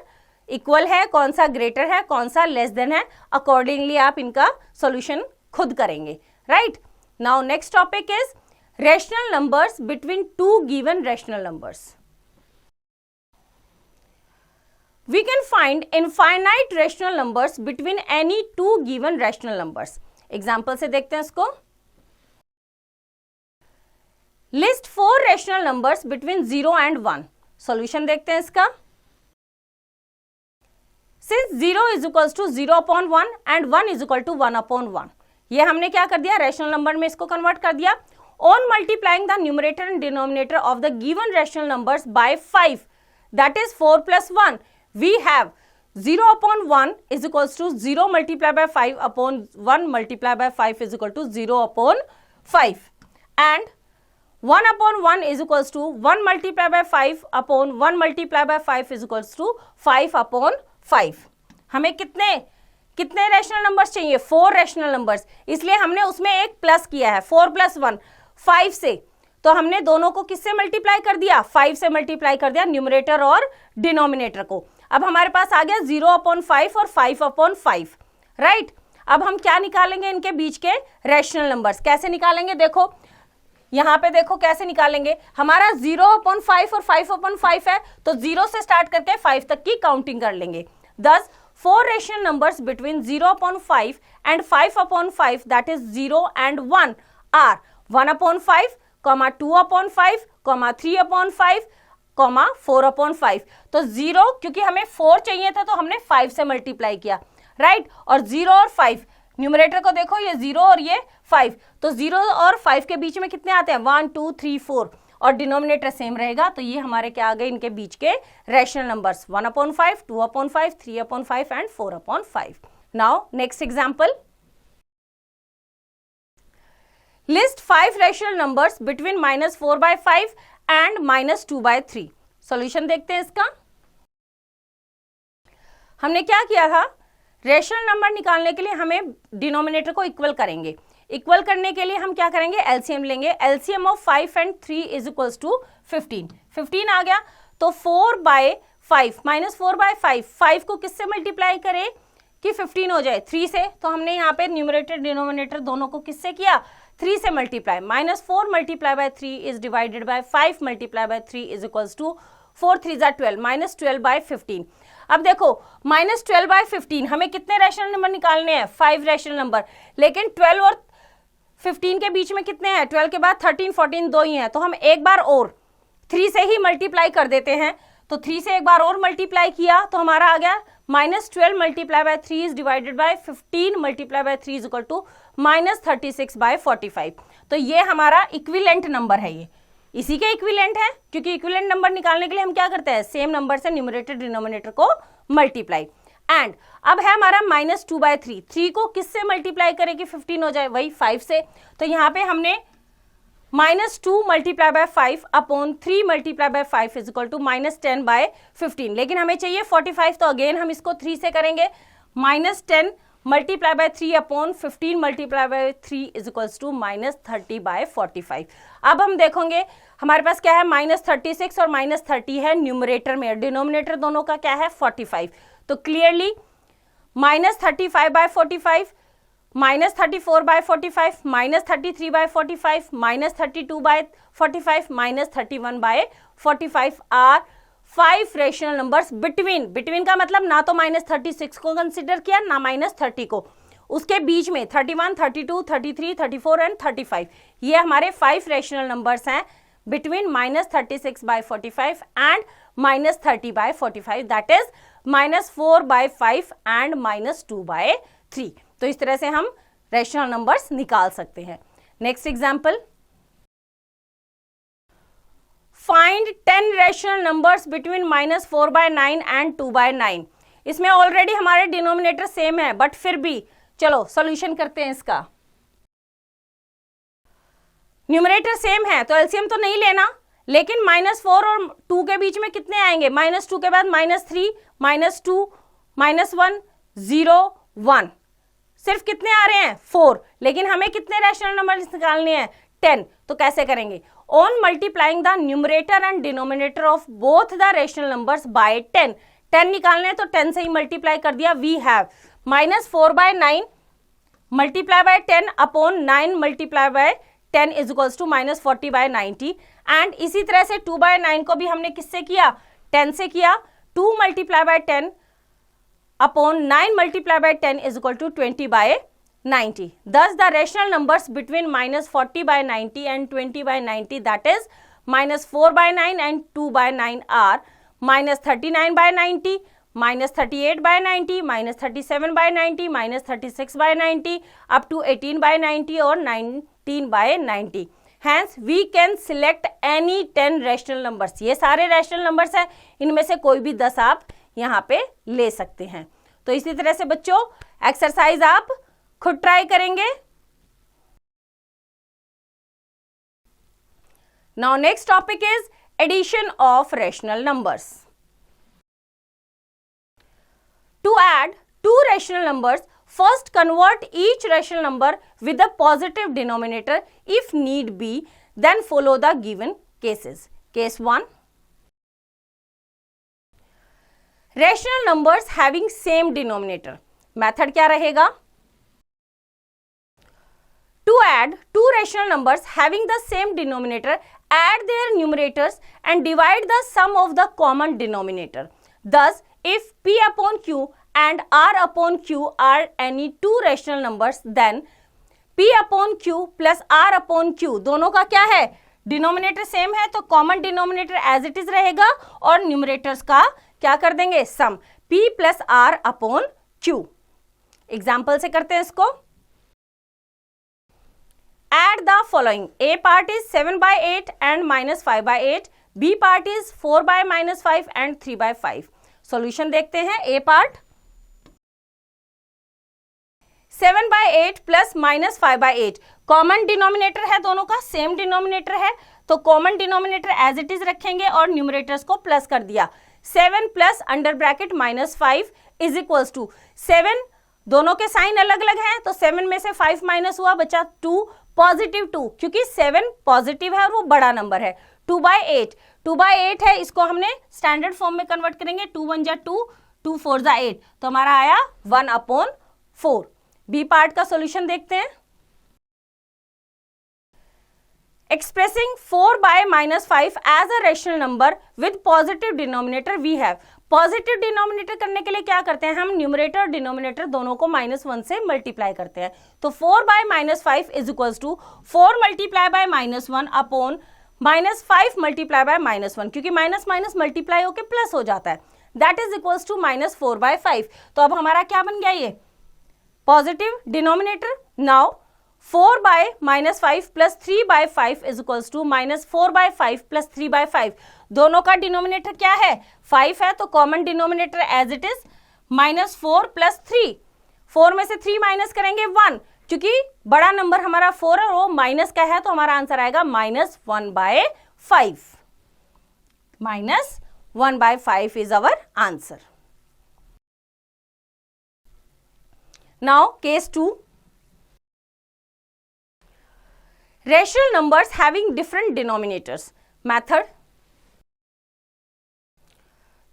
Speaker 1: इक्वल है, कौन सा ग्रेटर है, कौन सा लेस देन है. अकॉर्डिंगली आप इनका सॉल्यूशन खुद करेंगे, right. Now next topic is rational numbers between two given rational numbers. We can find infinite rational numbers between any two given rational numbers. Example से देखते हैं इसको. List 4 rational numbers between 0 and 1. Solution देखते हैं इसका. Since 0 is equals to 0 upon 1 and 1 is equal to 1 upon 1. ये हमने क्या कर दिया, रेशनल नंबर में इसको कन्वर्ट कर दिया. On multiplying the numerator and denominator of the given rational numbers by 5, that is 4 plus 1. We have 0 upon 1 is equals to 0 multiplied by 5 upon 1 multiplied by 5 is equal to 0 upon 5. And 1 upon 1 is equals to 1 multiplied by 5 upon 1 multiplied by 5 is equals to 5 upon 5. हमें कितने rational numbers चाहिए, 4 rational numbers. इसलिए हमने उसमें एक plus किया है, 4 plus 1 5 से. तो हमने दोनों को किससे मल्टीप्लाई कर दिया, 5 से मल्टीप्लाई कर दिया, न्यूमरेटर और डिनोमिनेटर को. अब हमारे पास आ गया 0 upon 5 और 5 upon 5, राइट. अब हम क्या निकालेंगे, इनके बीच के रैशनल नंबर्स कैसे निकालेंगे, देखो यहाँ पे देखो कैसे निकालेंगे. हमारा 0 upon 5 और 5 upon 5 है, तो 0 से स्टार्ट करके 5 तक की काउंटिंग कर लेंगे. Thus 4 rational numbers between 0 upon 5 and 5 upon 5, that is 0 and 1, are 1 upon 5, 2 upon 5, 3 upon 5, 4 upon 5. तो 0, क्योंकि हमें 4 चाहिए था तो हमने 5 से मल्टीप्लाई किया, राइट. और 0 और 5, न्यूमरेटर को देखो, ये 0 और ये 5, तो 0 और 5 के बीच में कितने आते हैं, 1 2 3 4, और डिनोमिनेटर सेम रहेगा. तो ये हमारे क्या आ गए, इनके बीच के rational numbers 1 upon 5, 2 upon 5, 3 upon 5 and 4 upon 5. Now next example. List 5 rational numbers between -4 by 5 and -2 by 3. Solution देखते हैं इसका. हमने क्या किया था, रेशनल नंबर निकालने के लिए हमें डिनोमिनेटर को इक्वल करेंगे. इक्वल करने के लिए हम क्या करेंगे, एलसीएम लेंगे. LCM of 5 and 3 is equals to 15. 15 आ गया, तो 4 by 5 -4 by 5 को किससे मल्टीप्लाई करें कि 15 हो जाए, 3 से. तो हमने यहाँ पे न्यूमरेटर डिनोमिनेटर दोनों को किससे किया, 3 से multiply. -4 multiplied by 3 is divided by 5 multiplied by 3 is equals to 4 3 are 12, -12 by 15. अब देखो -12 by 15 हमें कितने रैशनल नंबर निकालने हैं, 5 रैशनल नंबर. लेकिन 12 और 15 के बीच में कितने हैं, 12 के बाद 13 14 दो ही हैं, तो हम एक बार और 3 से ही मल्टीप्लाई कर देते हैं। तो 3 से एक बार और मल्टीप्लाई किया तो हमारा आ गया -12 multiply by 3 is divided by 15 multiply by 3 is equal to -36/45। तो ये हमारा इक्विवेलेंट नंबर है, ये इसी के इक्विवेलेंट है, क्योंकि इक्विवेलेंट नंबर निकालने के लिए हम क्या करते हैं, सेम नंबर से न्यूमरेटर डिनोमिनेटर को मल्टीप्लाई। एंड अब है हमारा -2/3, 3 को किससे मल्टीप्लाई करें कि 15 हो जाए, वही 5 से। तो यहाँ पे हमने -2 multiply by 5 upon 3 multiply by 5 is equal to -10/15, लेकिन हमें चाहिए 45, तो अगेन हम इसको 3 से करेंगे, -10 multiply by 3 upon 15 multiply by 3 is equals to -30/45। अब हम देखेंगे हमारे पास क्या है, -36 और -30 है न्यूमरेटर में, डिनोमिनेटर दोनों का क्या है 45। तो clearly -35/45, -34/45, -33/45, -32/45, -31/45 are 5 rational numbers between का मतलब ना तो -36 को कंसिडर किया ना -30 को, उसके बीच में 31, 32, 33, 34 एंड 35, ये हमारे 5 रेशनल नंबर्स हैं between -36/45 and -30/45, that is -4/5 and -2/3। तो इस तरह से हम रेशनल नंबर्स निकाल सकते हैं। Next example, find 10 rational numbers between -4/9 and 2/9। इसमें ऑलरेडी हमारे डिनोमिनेटर सेम है, बट फिर भी चलो सॉल्यूशन करते हैं इसका। न्यूमरेटर सेम है तो एलसीएम तो नहीं लेना, लेकिन -4 और 2 के बीच में कितने आएंगे, -2 के बाद -3, -2, -1, 0, 1, सिर्फ कितने आ रहे हैं 4, लेकिन हमें कितने रैशनल नंबर निकालने हैं 10। तो कैसे करेंगे, on multiplying the numerator and denominator of both the rational numbers by 10, 10 निकालने हैं तो 10 से ही मल्टीप्लाई कर दिया। We have -4/9 multiply by 10 upon 9 multiply by 10 is equals to -40/90। And इसी तरह से 2/9 को भी हमने किससे किया, 10 से किया, 2 multiply by 10 upon 9 multiply by 10 is equal to 20/90। Thus the rational numbers between -40/90 and 20/90, that is -4/9 and 2/9 are -39/90, -38/90, -37/90, -36/90 up to 18/90 or 19/90। Hence we can select any 10 rational numbers। ये सारे rational numbers हैं, इनमें से कोई भी 10 आप यहाँ पे ले सकते हैं। तो इसी तरह से बच्चों एक्सरसाइज आप खुद ट्राई करेंगे। Now next topic is addition of rational numbers. To add 2 rational numbers, first convert each rational number with a positive denominator if need be, then follow the given cases. Case 1, rational numbers having same denominator. Method क्या रहेगा, to add 2 rational numbers having the same denominator, add their numerators and divide the sum of the common denominator. Thus, if P upon Q and R upon Q are any 2 rational numbers, then P upon Q plus R upon Q दोनों का क्या है, denominator same है, तो common denominator as it is रहेगा और numerators का क्या कर देंगे, sum, P plus R upon Q। Example से करते हैं इसको। Add the following. A part is 7/8 and -5/8. B part is 4/-5 and 3/5. Solution देखते हैं। A part 7/8 plus -5/8, common denominator है, दोनों का सेम डिनोमिनेटर है, तो common denominator as it is रखेंगे और न्यूमरेटर्स को प्लस कर दिया। 7 plus under bracket -5 is equals to 7, दोनों के साइन अलग अलग हैं, तो 7 में से 5 माइनस हुआ, बचा 2, +2, क्योंकि 7 पॉजिटिव है और वो बड़ा नंबर है। 2/8 है, इसको हमने स्टैंडर्ड फॉर्म में कन्वर्ट करेंगे, 2 1 जा 2, 2 4 जा 8, तो हमारा आया 1/4। बी पार्ट का सॉल्यूशन देखते हैं। Expressing 4 by -5 as a rational number with positive denominator we have. Positive denominator करने के लिए क्या करते हैं हम, न्यूमरेटर और डिनोमिनेटर दोनों को -1 से मल्टीप्लाई करते हैं. तो 4 by -5 is equals to 4 multiply by -1 upon -5 multiply by -1, क्योंकि माइनस माइनस मल्टीप्लाई होकर प्लस हो जाता है. That is equals to -4/5. तो अब हमारा क्या बन गया, ये positive denominator. Now 4 by -5 plus 3/5 is equals to -4/5 plus 3/5. दोनों का डिनोमिनेटर क्या है, 5 है, तो common denominator as it is -4 plus 3. 4 में से 3 माइनस करेंगे 1, क्योंकि बड़ा नंबर हमारा 4 और वो माइनस का है, तो हमारा आंसर आएगा -1/5. -1/5 is our answer. Now case 2. Rational numbers having different denominators. Method.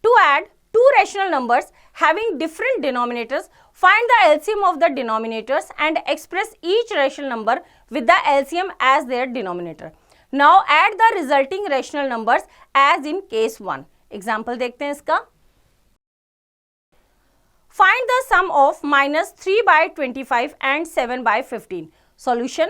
Speaker 1: To add two rational numbers having different denominators, find the LCM of the denominators and express each rational number with the LCM as their denominator. Now add the resulting rational numbers as in case 1. Example देखते हैं इसका. Find the sum of -3/25 and 7/15. Solution.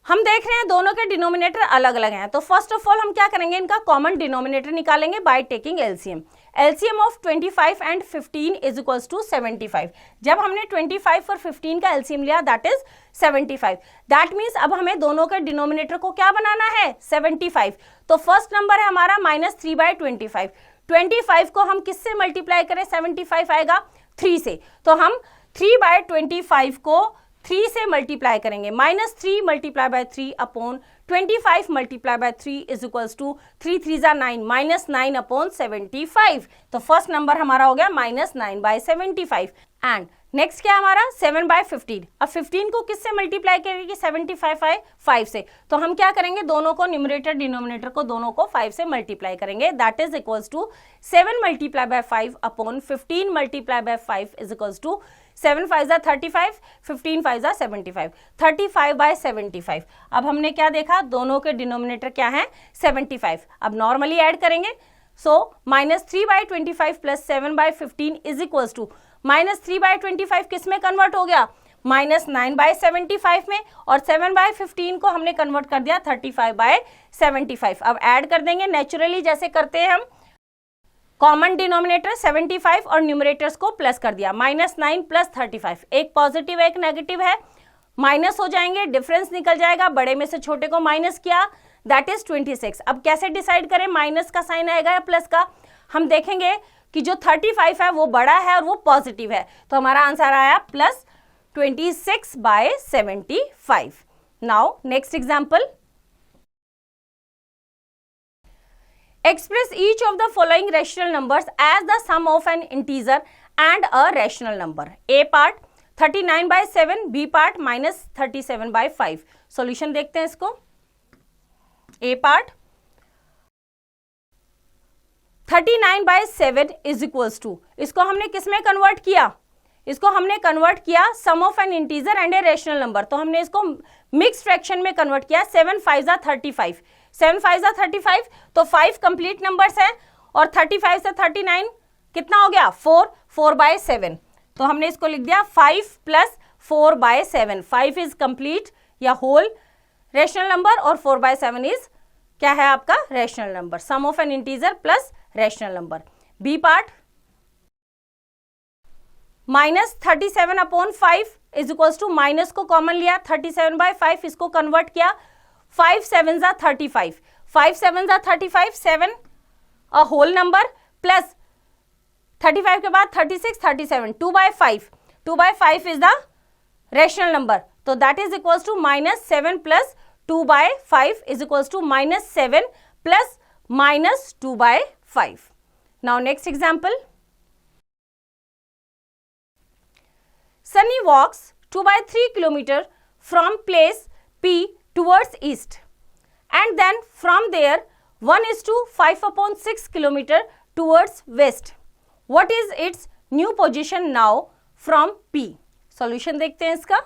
Speaker 1: हम देख रहे हैं दोनों के denominator अलग अलग हैं, तो फर्स्ट ऑफ ऑल हम क्या करेंगे, इनका कॉमन डिनोमिनेटर निकालेंगे by taking LCM. LCM of 25 and 15 is equals to 75. जब हमने 25 और 15 का एलसीएम लिया दैट इज 75. दैट मीन्स अब हमें दोनों के डिनोमिनेटर को क्या बनाना है, 75. तो फर्स्ट नंबर है हमारा -3/25. 25 को हम किससे मल्टीप्लाई करें, 75 आएगा 3 से, तो हम 3/25 को 3 से मल्टीप्लाई करेंगे. -3 multiply by 3 upon 25 multiply by 3 is equals to 3 3 जा 9 -9 अपॉन 75. तो फर्स्ट नंबर हमारा हो गया -9/75. एंड नेक्स्ट क्या हमारा 7/15. अब 15 को किससे मल्टीप्लाई करेंगे, 75 आए 5 से, तो हम क्या करेंगे, दोनों को न्यूमरेटर डिनोमिनेटर को दोनों को 5 से मल्टीप्लाई करेंगे. That is equals to 7 multiply by 5 upon 15 multiply by 5 is equals to 7 5 जा 35, 15 5 जा 75, 35/75. अब हमने क्या देखा, दोनों के डिनोमिनेटर क्या है 75. अब नॉर्मली ऐड करेंगे, सो -3/25 प्लस 7/15 इज इक्वल्स टू -3/25 किस में कन्वर्ट हो गया, -9/75 में, और 7/15 को हमने कन्वर्ट कर दिया 35/75. अब ऐड कर देंगे नेचुरली जैसे करते हैं हम. कॉमन डिनोमिनेटर 75 और न्यूमरेटर्स को प्लस कर दिया, -9 प्लस 35. एक पॉजिटिव एक नेगेटिव है, माइनस हो जाएंगे, डिफरेंस निकल जाएगा, बड़े में से छोटे को माइनस किया दैट इज 26. अब कैसे डिसाइड करें, माइनस का साइन आएगा या प्लस का, हम देखेंगे कि जो 35 है वो बड़ा है और वो पॉजिटिव है, तो हमारा आंसर आया +26/75. Now next example. Express each of the following rational numbers as the sum of an integer and a rational number. A part 39/7, B part -37/5. Solution देखते हैं इसको. A part 39/7 is equals to, इसको हमने किस में convert किया, इसको हमने कन्वर्ट किया sum of an integer and a rational number, तो हमने इसको मिक्स फ्रैक्शन में कन्वर्ट किया. 7 5 जा 35, 7 5 जा 35, तो 5 कंप्लीट नंबर्स है, और 35 से 39 कितना हो गया 4, 4/7. तो हमने इसको लिख दिया 5 + 4/7. 5 इज कंप्लीट या होल रेशनल नंबर, और 4/7 इज क्या है आपका rational number. Sum of an integer plus rational number. B part -37/5 is equals to, minus को कॉमन लिया 37/5, इसको कन्वर्ट किया 5 7 जा 35, 5 7 जा 35, 7 अ होल नंबर प्लस 35 के बाद 36 37, 2/5, 2/5 इज द रेशनल नंबर, तो that is equals to -7 plus 2/5 is equals to -7 plus -2/5. Now next example. Sunny walks 2/3 kilometer from place P towards east, and then from there 1:5/6 kilometer towards west. What is its new position now from P? Solution देखते हैं इसका.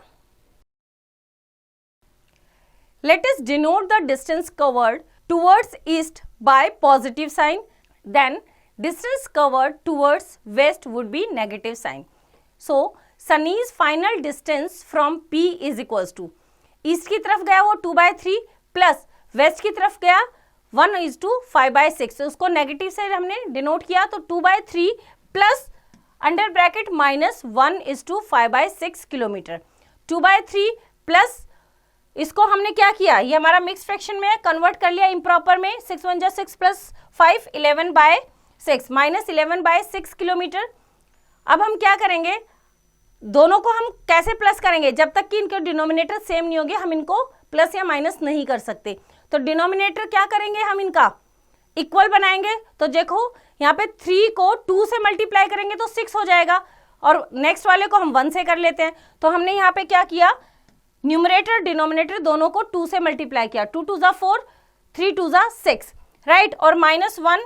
Speaker 1: Let us denote the distance covered towards east by positive sign. Then distance covered towards west would be negative sign. So Sunny's final distance from P is equals to, east की तरफ गया वो 2/3 plus waste की तरफ गया 1:5/6, उसको negative से हमने डिनोट किया तो 2/3 plus under bracket -1:5/6 kilometre. 2/3 plus इसको हमने क्या किया, ये हमारा मिक्स फ्रैक्शन में है, कन्वर्ट कर लिया इम्प्रॉपर में. 6 1 जा 6 प्लस 5 11/6 -11/6 किलोमीटर. अब हम क्या करेंगे, दोनों को हम कैसे प्लस करेंगे, जब तक कि इनके डिनोमिनेटर सेम नहीं होंगे हम इनको प्लस या माइनस नहीं कर सकते. तो डिनोमिनेटर क्या करेंगे, हम इनका इक्वल बनाएंगे. तो देखो यहाँ पे 3 को 2 से मल्टीप्लाई करेंगे तो 6 हो जाएगा और नेक्स्ट वाले को हम 1 से कर लेते हैं. तो हमने यहाँ पे क्या किया, न्यूमरेटर डिनोमिनेटर दोनों को 2 से मल्टीप्लाई किया. 2 2 4 3 2 6 राइट, और -1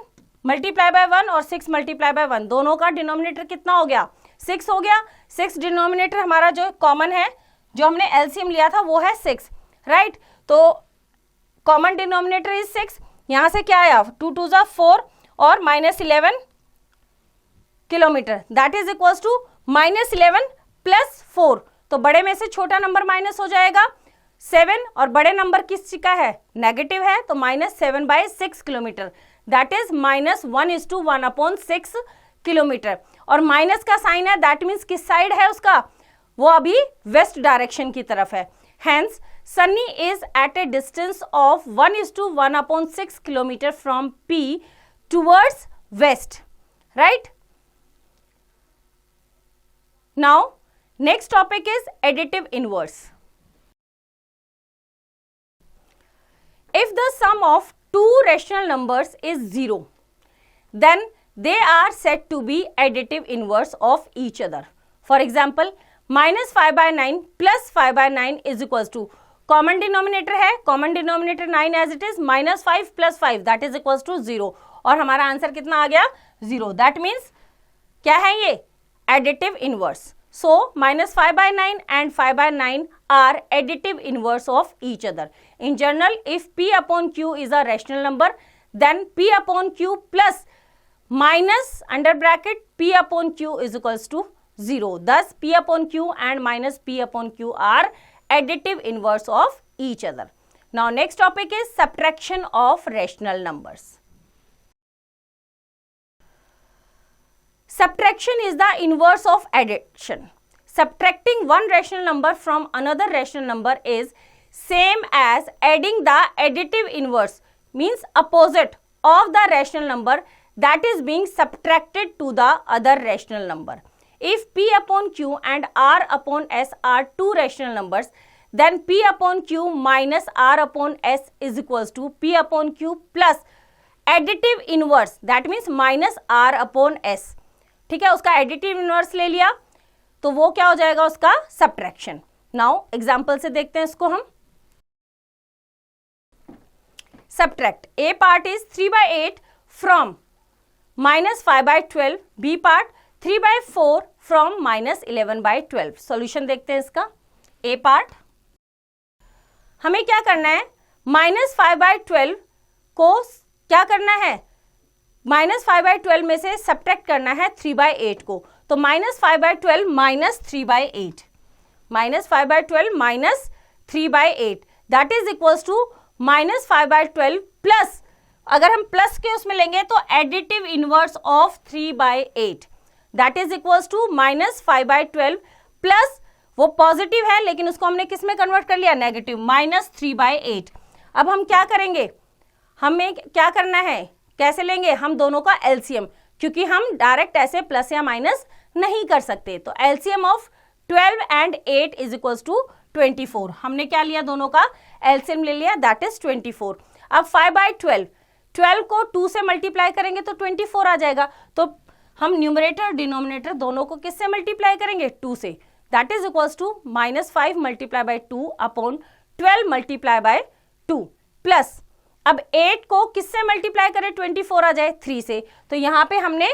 Speaker 1: मल्टीप्लाई बाय 1 और 6 मल्टीप्लाई बाय 1, दोनों का डिनोमिनेटर कितना हो गया, 6 हो गया. 6 डिनोमिनेटर हमारा जो कॉमन है, जो हमने एलसीएम लिया था वो है 6 राइट. तो कॉमन डिनोमिनेटर इज 6. यहां से क्या आया, 2 2 4 और -11 kilometre, that is equals to -11 plus 4. तो बड़े में से छोटा नंबर माइनस हो जाएगा 7 और बड़े नंबर किस का है, नेगेटिव है, तो -7/6 किलोमीटर, दैट इज -1:1/6 किलोमीटर. और माइनस का साइन है, दैट मीन्स किस साइड है उसका, वो अभी वेस्ट डायरेक्शन की तरफ है. Hence Sunny is at a distance of 1:1/6 kilometre from P towards west right. Now next topic is additive inverse. If the sum of two rational numbers is 0, then they are said to be additive inverse of each other. For example, -5/9 plus 5/9 is equals to, common denominator है, common denominator 9 as it is, -5 plus 5 that is equals to 0. और हमारा answer कितना आ गया, 0. That means क्या है ये, additive inverse. So -5/9 and 5/9 are additive inverse of each other. In general, if P upon Q is a rational number, then P upon Q plus minus under bracket P upon Q is equals to 0. Thus, P upon Q and minus P upon Q are additive inverse of each other. Now, next topic is subtraction of rational numbers. Subtraction is the inverse of addition. Subtracting one rational number from another rational number is same as adding the additive inverse, means opposite of the rational number that is being subtracted to the other rational number. If P upon Q and R upon S are two rational numbers, then P upon Q minus R upon S is equals to P upon Q plus additive inverse, that means minus R upon S. ठीक है, उसका additive inverse ले लिया तो वो क्या हो जाएगा, उसका सब्ट्रैक्शन. नाउ एग्जांपल से देखते हैं इसको हम. Subtract, A part is 3/8 from -5/12, B part 3/4 from -11/12. Solution देखते हैं इसका. ए पार्ट, हमें क्या करना है, -5/12 को क्या करना है, -5/12 में से सब्ट्रैक्ट करना है 3/8 को. तो -5/12 minus 3/8, -5/12 minus 3/8 that is equals to -5/12 plus, अगर हम प्लस के उसमें लेंगे तो additive inverse of 3/8 that is equals to -5/12 plus, वो पॉजिटिव है लेकिन उसको हमने किस में कन्वर्ट कर लिया, नेगेटिव, -3/8. अब हम क्या करेंगे, हमें क्या करना है, कैसे लेंगे, हम दोनों का एलसीएम, क्योंकि हम डायरेक्ट ऐसे प्लस या माइनस नहीं कर सकते. तो LCM of 12 and 8 is equals to 24. हमने क्या लिया, दोनों का एलसीएम ले लिया, दैट इज 24. अब 5/12, 12 को 2 से मल्टीप्लाई करेंगे तो 24 आ जाएगा. तो हम न्यूमरेटर और डिनोमिनेटर दोनों को किससे मल्टीप्लाई करेंगे, 2 से, that is equals to -5 multiply by 2 upon 12 multiply by 2 plus, अब 8 को किससे मल्टीप्लाई करें, 24 आ जाए 3 से. तो यहाँ पे हमने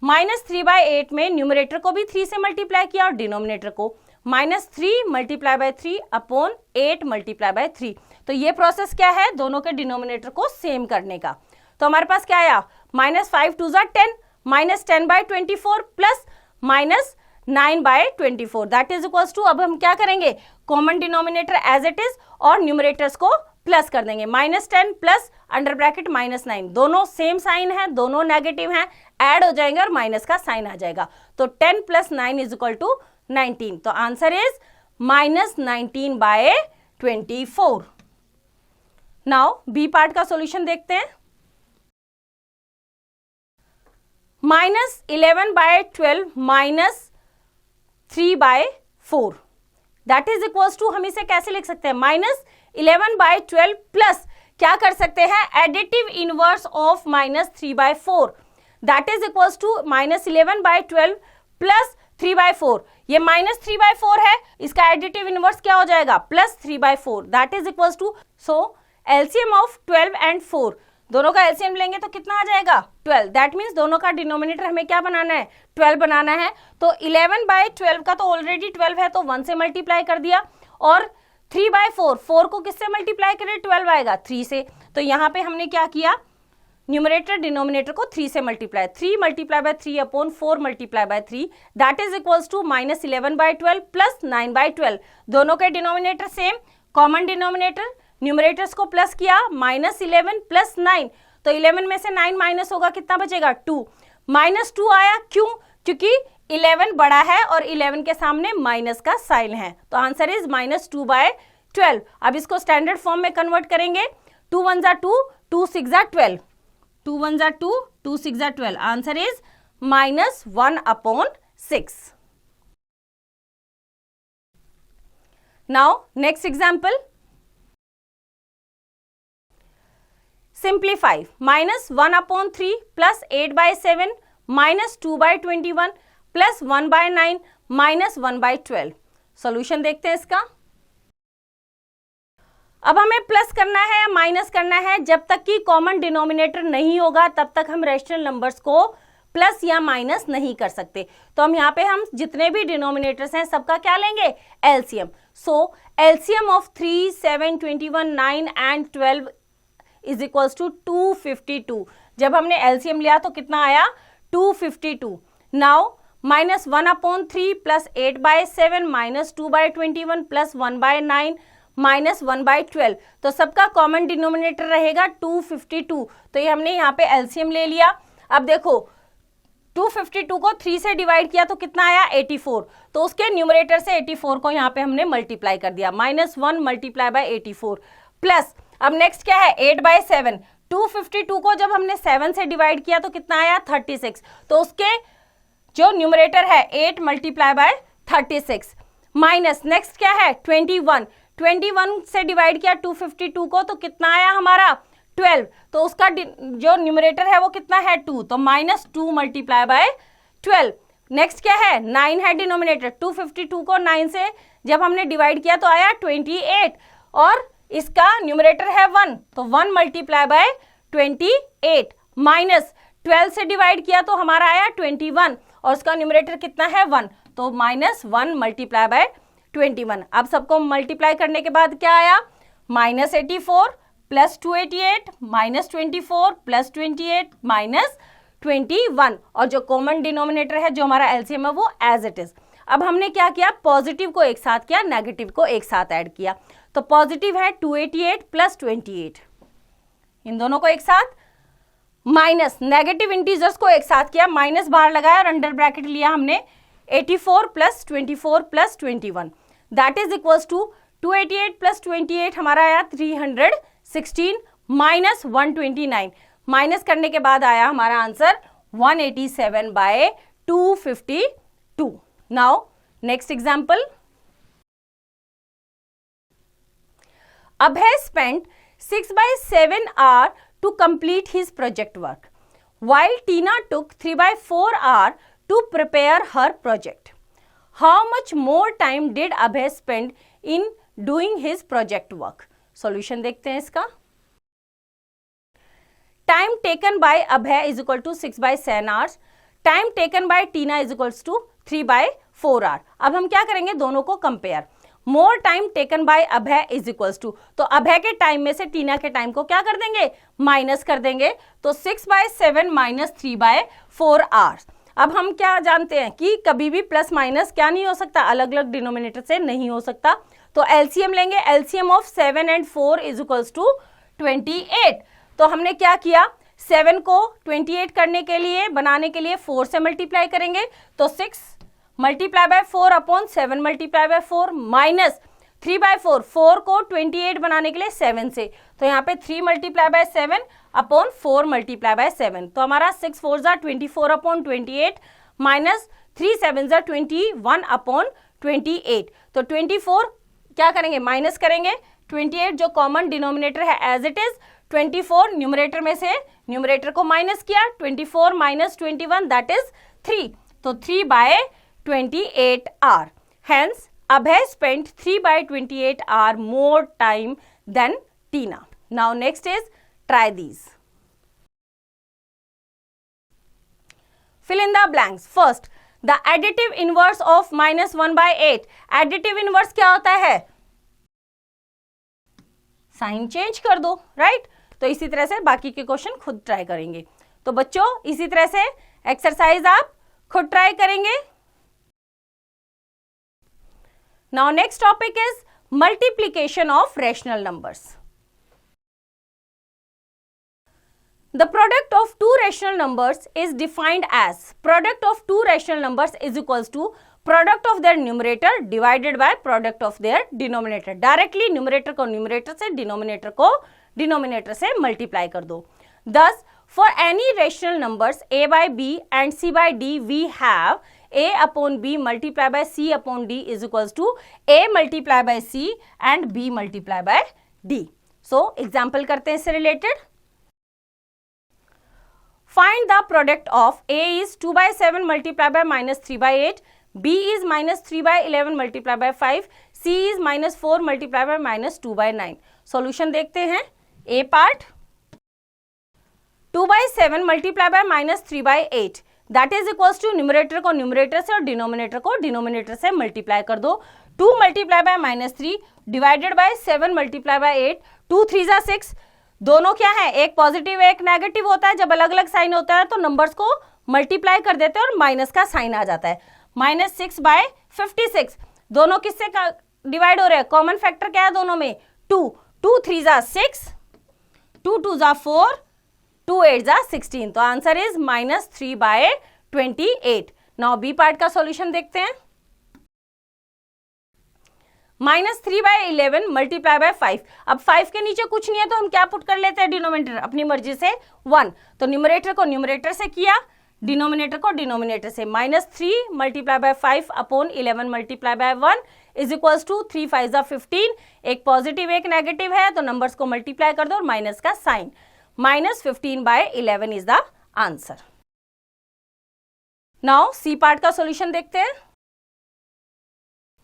Speaker 1: -3/8 में न्यूमरेटर को भी 3 से मल्टीप्लाई किया और डिनोमिनेटर को -3 multiply by 3 upon 8 multiply by 3। तो ये प्रोसेस क्या है, दोनों के डिनोमिनेटर को सेम करने का। तो हमारे पास क्या आया, -5 2 10, -10 by 24 plus -9 by 24, that is equals to, अब हम क्या करेंगे, common denominator as it is और न्यूमरेटर्स को प्लस कर देंगे। -10 प्लस अंडर ब्रैकेट -9, दोनों सेम साइन है, दोनों नेगेटिव हैं, ऐड हो जाएंगे और माइनस का साइन आ जाएगा। तो 10 + 9 इज इक्वल टू 19। तो answer is -19 by 24। Now B part का सॉल्यूशन देखते हैं। -11 by 12 -3 by 4, that is equals to, हम इसे कैसे लिख सकते हैं, -11 बाय 12 प्लस क्या कर सकते हैं, additive inverse of -3 by 4, that is equals to -11 by 12 plus 3 by 4। ये -3 बाय 4 है, इसका एडिटिव इनवर्स क्या हो जाएगा, +3 by 4, that is equals to, so LCM of 12 and 4, दोनों का एलसीएम लेंगे तो कितना आ जाएगा, 12। दैट मीन्स दोनों का डिनोमिनेटर हमें क्या बनाना है, 12 बनाना है। तो 11 बाय 12 का तो ऑलरेडी 12 है, तो 1 से मल्टीप्लाई कर दिया, और 3 बाय 4, 4 को किससे मल्टीप्लाई करें, 12 आएगा 3 से। तो यहाँ पे हमने क्या किया, न्यूमरेटर डिनोमिनेटर को 3 से multiply, 3 multiply by 3 upon 4 multiply by 3, that is equals to -11 by 12 plus 9 by 12, दोनों के denominator same, common denominator, numerators को प्लस किया, -11 प्लस 9, तो 11 में से 9 माइनस होगा, कितना बचेगा, 2, -2 आया, क्यों, क्योंकि 11 बड़ा है और 11 के सामने माइनस का साइन है। तो आंसर इज -2 बाय 12। अब इसको स्टैंडर्ड फॉर्म में कन्वर्ट करेंगे, 2 1 जा 2, 2 6 जा 12, 2 1 जा 2, 2 6 जा 12, answer is -1/6। Now next example, simplify, -1/3 plus 8/7 -2 by 21 plus 1/9 -1/12। Solution देखते हैं इसका। अब हमें प्लस करना है या माइनस करना है, जब तक कि कॉमन डिनोमिनेटर नहीं होगा तब तक हम रैशनल नंबर्स को प्लस या माइनस नहीं कर सकते। तो हम यहाँ पे हम जितने भी डिनोमिनेटर्स हैं सबका क्या लेंगे, LCM. So LCM of 3, 7, 21, 9 and 12 is equals to 252। जब हमने एलसीएम लिया तो कितना आया, 252। नाउ -1/3 प्लस 8/7 -2/21 प्लस 1/9 -1/12, तो सबका कॉमन डिनोमिनेटर रहेगा 252। तो ये हमने यहाँ पे एलसीएम ले लिया। अब देखो 252 को 3 से डिवाइड किया तो कितना आया, 84, तो उसके न्यूमरेटर से 84 को यहाँ पे हमने मल्टीप्लाई कर दिया, -1 मल्टीप्लाई बाय 84 प्लस, अब नेक्स्ट क्या है, 8/7, 252 को जब हमने 7 से डिवाइड किया तो कितना आया, 36, तो उसके जो न्यूमरेटर है 8 मल्टीप्लाई बाय 36 माइनस, नेक्स्ट क्या है, 21, 21 से डिवाइड किया 252 को तो कितना आया हमारा, 12, तो उसका जो न्यूमरेटर है वो कितना है, 2, तो -2 मल्टीप्लाई बाय 12। नेक्स्ट क्या है, 9 है डिनोमिनेटर, 252 को 9 से जब हमने डिवाइड किया तो आया 28, और इसका न्यूमरेटर है 1, तो 1 मल्टीप्लाई बाय 28 माइनस 12 से डिवाइड किया तो हमारा आया 21, और उसका न्यूमरेटर कितना है, 1, तो -1 मल्टीप्लाई बाय 21। अब सबको मल्टीप्लाई करने के बाद क्या आया, -84 प्लस 288 -24 प्लस 28 -21, और जो कॉमन डिनोमिनेटर है जो हमारा एलसीएम है वो एज इट इज। अब हमने क्या किया, पॉजिटिव को एक साथ किया, नेगेटिव को एक साथ ऐड किया। तो पॉजिटिव है 288 प्लस 28, इन दोनों को एक साथ, माइनस नेगेटिव इंटीजर्स को एक साथ किया, माइनस बाहर लगाया और अंडर ब्रैकेट लिया हमने 84 plus 24 plus 21, that is equals to 288 plus 28 हमारा आया 316 माइनस 129, माइनस करने के बाद आया हमारा answer 187/252। Now next example, Abhay spent 6/7 hours to complete his project work, while Tina took 3/4 hours to prepare her project. How much more time did Abhay spend in doing his project work? Solution देखते हैं इसका। Time taken by Abhay is equal to 6/7 hours. Time taken by Tina is equals to 3/4 R. अब हम क्या करेंगे, दोनों को compare. More time taken by Abhay is equals to, तो अभय के टाइम में से टीना के टाइम को क्या कर देंगे, माइनस कर देंगे, तो 6/7 माइनस 3/4 आवर्स। अब हम क्या जानते हैं कि कभी भी प्लस माइनस क्या नहीं हो सकता, अलग अलग डिनोमिनेटर से नहीं हो सकता। तो एलसीएम लेंगे, LCM of 7 and 4 is equals to 28। तो हमने क्या किया, 7 को 28 करने के लिए, बनाने के लिए 4 से मल्टीप्लाई करेंगे, तो 6 multiply by 4 upon 7 multiply by 4 minus 3/4, 4 को 28 बनाने के लिए 7 से, तो यहाँ पे 3 multiply bye 7 upon 4 multiply bye 7, तो हमारा 6 4 जा 24 अपॉन 28 माइनस 3 7 जा 21 अपॉन 28, तो 24 क्या करेंगे, माइनस करेंगे, 28 जो कॉमन डिनोमिनेटर है एज इट इज, 24 न्यूमरेटर में से न्यूमरेटर को माइनस किया, 24 माइनस 21 दैट इज 3, तो 3/28 our. Hence Abhay spent 3/28 hour more time than Tina. Now next is try these. Fill in the blanks. First, the additive inverse of -1/8. Additive inverse क्या होता है, sign change कर दो, right? तो इसी तरह से बाकी के क्वेश्चन खुद ट्राई करेंगे। तो बच्चों इसी तरह से एक्सरसाइज आप खुद ट्राई करेंगे। Now next topic is multiplication of rational numbers. The product of two rational numbers is defined as product of two rational numbers is equals to product of their numerator divided by product of their denominator. Directly numerator को numerator से, denominator को denominator से multiply कर दो। Thus, for any rational numbers a by b and c by d, we have a upon b multiply by c upon d is equals to a multiply by c and b multiply by d. So, example करते हैं इससे related. Find the product of a is 2/7 multiply by -3/8, b is -3/11 multiply by 5, c is -4 multiply by -2/9. Solution देखते हैं। a part 2/7 multiply by -3/8 that is equals to numerator को numerator से और denominator को denominator से मल्टीप्लाई कर दो। 2 multiply by -3 divided bye 7 multiply by 8, 2 3 जा 6, दोनों क्या है, एक पॉजिटिव एक नेगेटिव होता है। जब अलग अलग साइन होता है तो नंबर्स को मल्टीप्लाई कर देते हैं और माइनस का साइन आ जाता है। -6/56, दोनों किससे डिवाइड हो रहे हैं, कॉमन फैक्टर क्या है दोनों में, 2, 2 3 जा 6, 2 2 जा 4, 2 8 जा 16, तो answer is -3/28। Now B part का सॉल्यूशन देखते हैं। -3/11 मल्टीप्लाई बाय 5, अब 5 के नीचे कुछ नहीं है तो हम क्या पुट कर लेते हैं, डिनोमिनेटर अपनी मर्जी से 1, तो न्यूमरेटर को न्यूमरेटर से किया, डिनोमिनेटर को डिनोमिनेटर से। -3 multiply by 5 upon 11 multiply by 1 is equals to 3 5 जा 15, एक पॉजिटिव एक नेगेटिव है तो नंबर्स को मल्टीप्लाई कर दो और माइनस का sign, -15/11 is the answer. Now C part का सॉल्यूशन देखते हैं।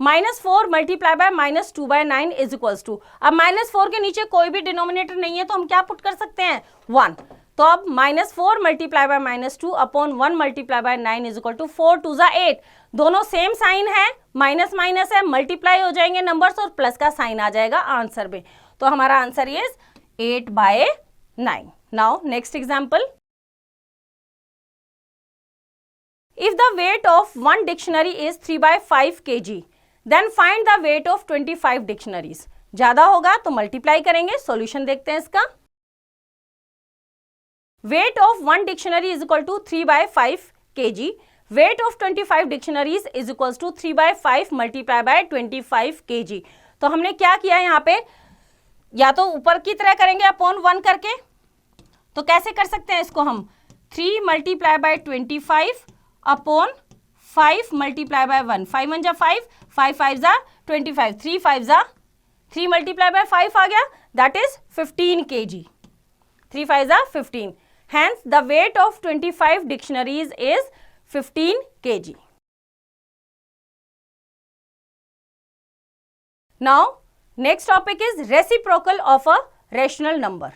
Speaker 1: -4 multiply by -2/9 is equals to, अब -4 के नीचे कोई भी डिनोमिनेटर नहीं है तो हम क्या पुट कर सकते हैं, 1, तो अब -4 multiply by -2 upon 1 multiply by 9 is equal to 4 2 जा 8, दोनों सेम साइन है, माइनस माइनस है, मल्टीप्लाई हो जाएंगे नंबर्स और प्लस का साइन आ जाएगा आंसर में, तो हमारा answer is 8/9. Now next example. If the weight of one dictionary is 3/5 kg, then find the weight of 25 dictionaries. ज्यादा होगा तो मल्टीप्लाई करेंगे, सॉल्यूशन देखते हैं इसका। Weight of one dictionary is equal to 3/5 kg. Weight of 25 dictionaries is equals to 3/5 multiplied by 25 kg. तो हमने क्या किया यहाँ पे, या तो ऊपर की तरह करेंगे अपॉन 1 करके, तो कैसे कर सकते हैं इसको हम, 3 multiply bye 25 upon 5 multiply by 1, 5 1 जा 5, 5 5 जा 25, 3 5 जा 3 मल्टीप्लाई बाय 5 आ गया, दैट इज 15 kg, 3 5 जा 15, hence the weight of 25 dictionaries is 15 kg. Now next topic is reciprocal of a rational number.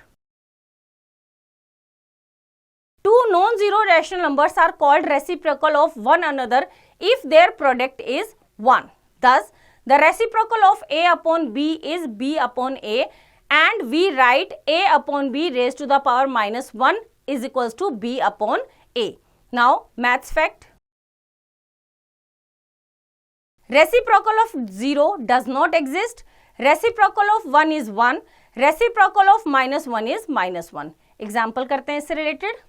Speaker 1: Two non-zero rational numbers are called reciprocal of one another if their product is 1. Thus, the reciprocal of A upon B is B upon A, and we write A upon B raised to the power minus 1 is equals to B upon A. Now, maths fact. Reciprocal of 0 does not exist. Reciprocal of 1 is 1. Reciprocal of minus 1 is minus 1. Example करते हैं इससे related.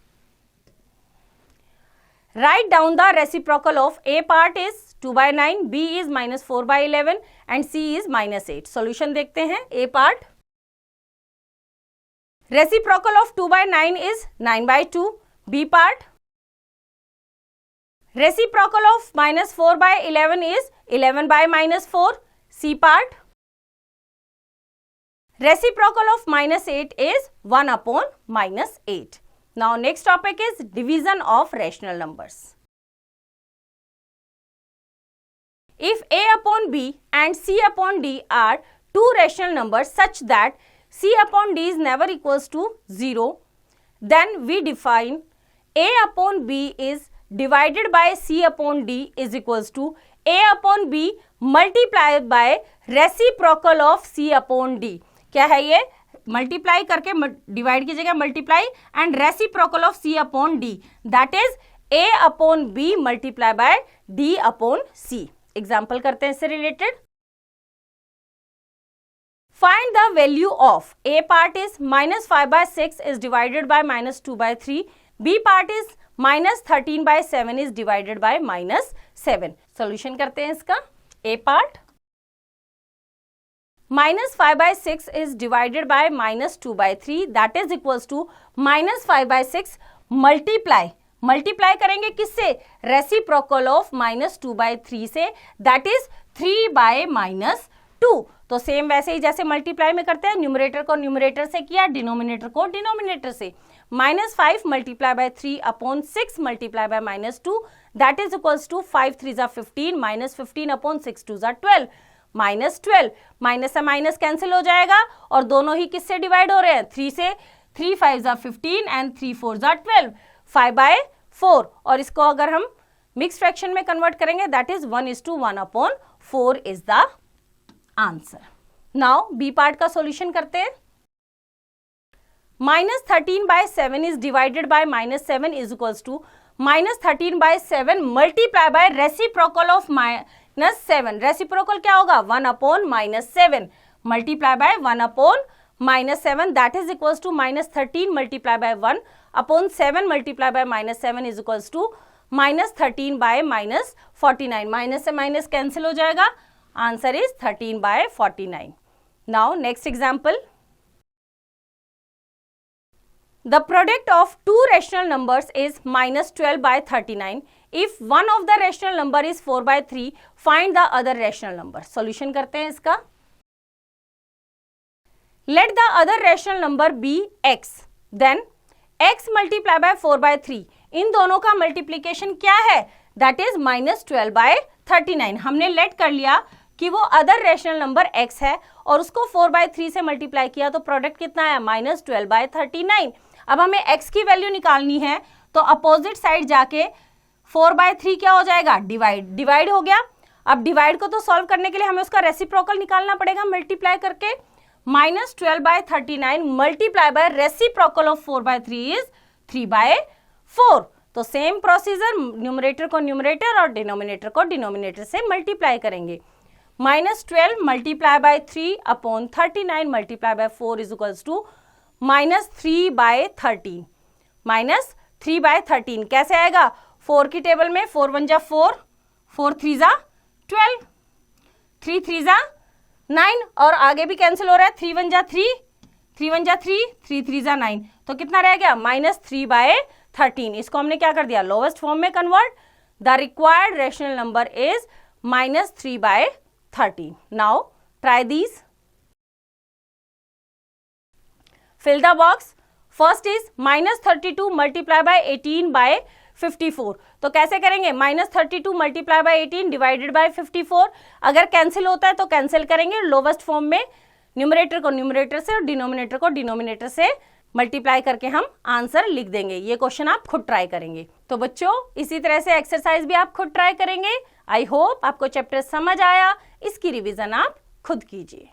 Speaker 1: Write down the reciprocal of A part is 2 by 9, B is minus 4 by 11 and C is minus 8. Solution देखते हैं. A part. Reciprocal of 2 by 9 is 9 by 2. B part. Reciprocal of minus 4 by 11 is 11 by minus 4. C part. Reciprocal of minus 8 is 1 upon minus 8. Now next topic is division of rational numbers. If A upon B and C upon D are two rational numbers such that C upon D is never equals to 0, then we define A upon B is divided by C upon D is equals to A upon B multiplied by reciprocal of C upon D. क्या है ये? Multiply करके divide की जगह multiply and reciprocal of C upon D, that is A upon B multiply by D upon C. Example करते हैं इससे related. Find the value of A part is minus 5 by 6 is divided by minus 2 by 3. B part is minus 13 by 7 is divided by minus 7. Solution करते हैं इसका. A part minus 5 by 6 is divided by minus 2 by 3, that is equals to minus 5 by 6 multiply करेंगे किससे? Reciprocal of minus 2 by 3 से, that is 3 by minus 2. तो same वैसे ही जैसे multiply में करते हैं, न्यूमरेटर को न्यूमरेटर से किया, डिनोमिनेटर को डिनोमिनेटर से. minus 5 multiply by 3 upon 6 multiply by minus 2, that is equals to 5 3 is 15 minus 15 upon 6 2 is 12. Minus 12, minus से माइनस कैंसिल हो जाएगा और दोनों ही किससे डिवाइड हो रहे हैं? 3 से. 3 5 are 15 एंड 3 4 are 12. 5 by 4, और इसको अगर हम मिक्स फ्रैक्शन में कन्वर्ट करेंगे that is 1:1 upon 4 is the answer. Now B part का सॉल्यूशन करते हैं. Minus 13 by 7 is divided by minus 7 is equals to minus 13 by 7 multiply by reciprocal of minus 7. Reciprocal क्या होगा? 1 upon minus 7 multiply by 1 upon minus 7, that is equals to minus 13 multiply by 1 upon 7 multiply by minus 7 is equals to minus 13 by minus 49. Minus से minus cancel हो जाएगा. Answer is 13 by 49. Now next example. The product of two rational numbers is minus 12 by 39. If one of the rational number is 4 by 3, find the other rational number. Solution करते हैं इसका. Let the other rational number be x. Then x multiply by 4 by 3. इन दोनों का multiplication क्या है? That is minus 12 by 39. हमने late कर लिया कि वो अदर रेशनल नंबर x है और उसको 4 by 3 से मल्टीप्लाई किया तो प्रोडक्ट कितना है? Minus 12 by 39. अब हमें x की वैल्यू निकालनी है तो अपोजिट साइड जाके 4 by 3 क्या हो जाएगा? डिवाइड हो गया. अब डिवाइड को तो सॉल्व करने के लिए हमें उसका रेसिप्रोकल निकालना पड़ेगा मल्टीप्लाई करके. Minus 12 by 39 multiply by reciprocal of 4 by 3 is 3 by 4. तो सेम प्रोसीजर, न्यूमरेटर को न्यूमरेटर और डिनोमिनेटर को डिनोमिनेटर से मल्टीप्लाई करेंगे. Minus 12 multiply by 3 upon 39 multiply by 4 is equals to minus 3 by 13. Minus 3 by 13 कैसे आएगा? 4 की टेबल में 4 1 जा 4, 4 3 जा 12, 3 3 जा 9 और आगे भी कैंसिल हो रहा है. 3 1 जा 3, 3 1 जा 3, 3 3 जा 9. तो कितना रह गया? Minus 3 by 13. इसको हमने क्या कर दिया? लोवेस्ट फॉर्म में convert. The required rational number is minus 3 by 13. Now try these. Fill the box. First is minus 32 multiply by 18 by 54. तो कैसे करेंगे? Minus 32 multiply by 18 divided by 54. अगर कैंसिल होता है तो कैंसिल करेंगे लोवेस्ट फॉर्म में, न्यूमरेटर को न्यूमरेटर से और डिनोमिनेटर को डिनोमिनेटर से मल्टीप्लाई करके हम आंसर लिख देंगे। ये क्वेश्चन आप खुद ट्राई करेंगे। तो बच्चों इसी तरह से एक्सरसाइज भी आप खुद ट्राई करेंगे। आई होप आपको चैप्टर समझ आया। इसकी रिवीजन आप खुद कीजिए।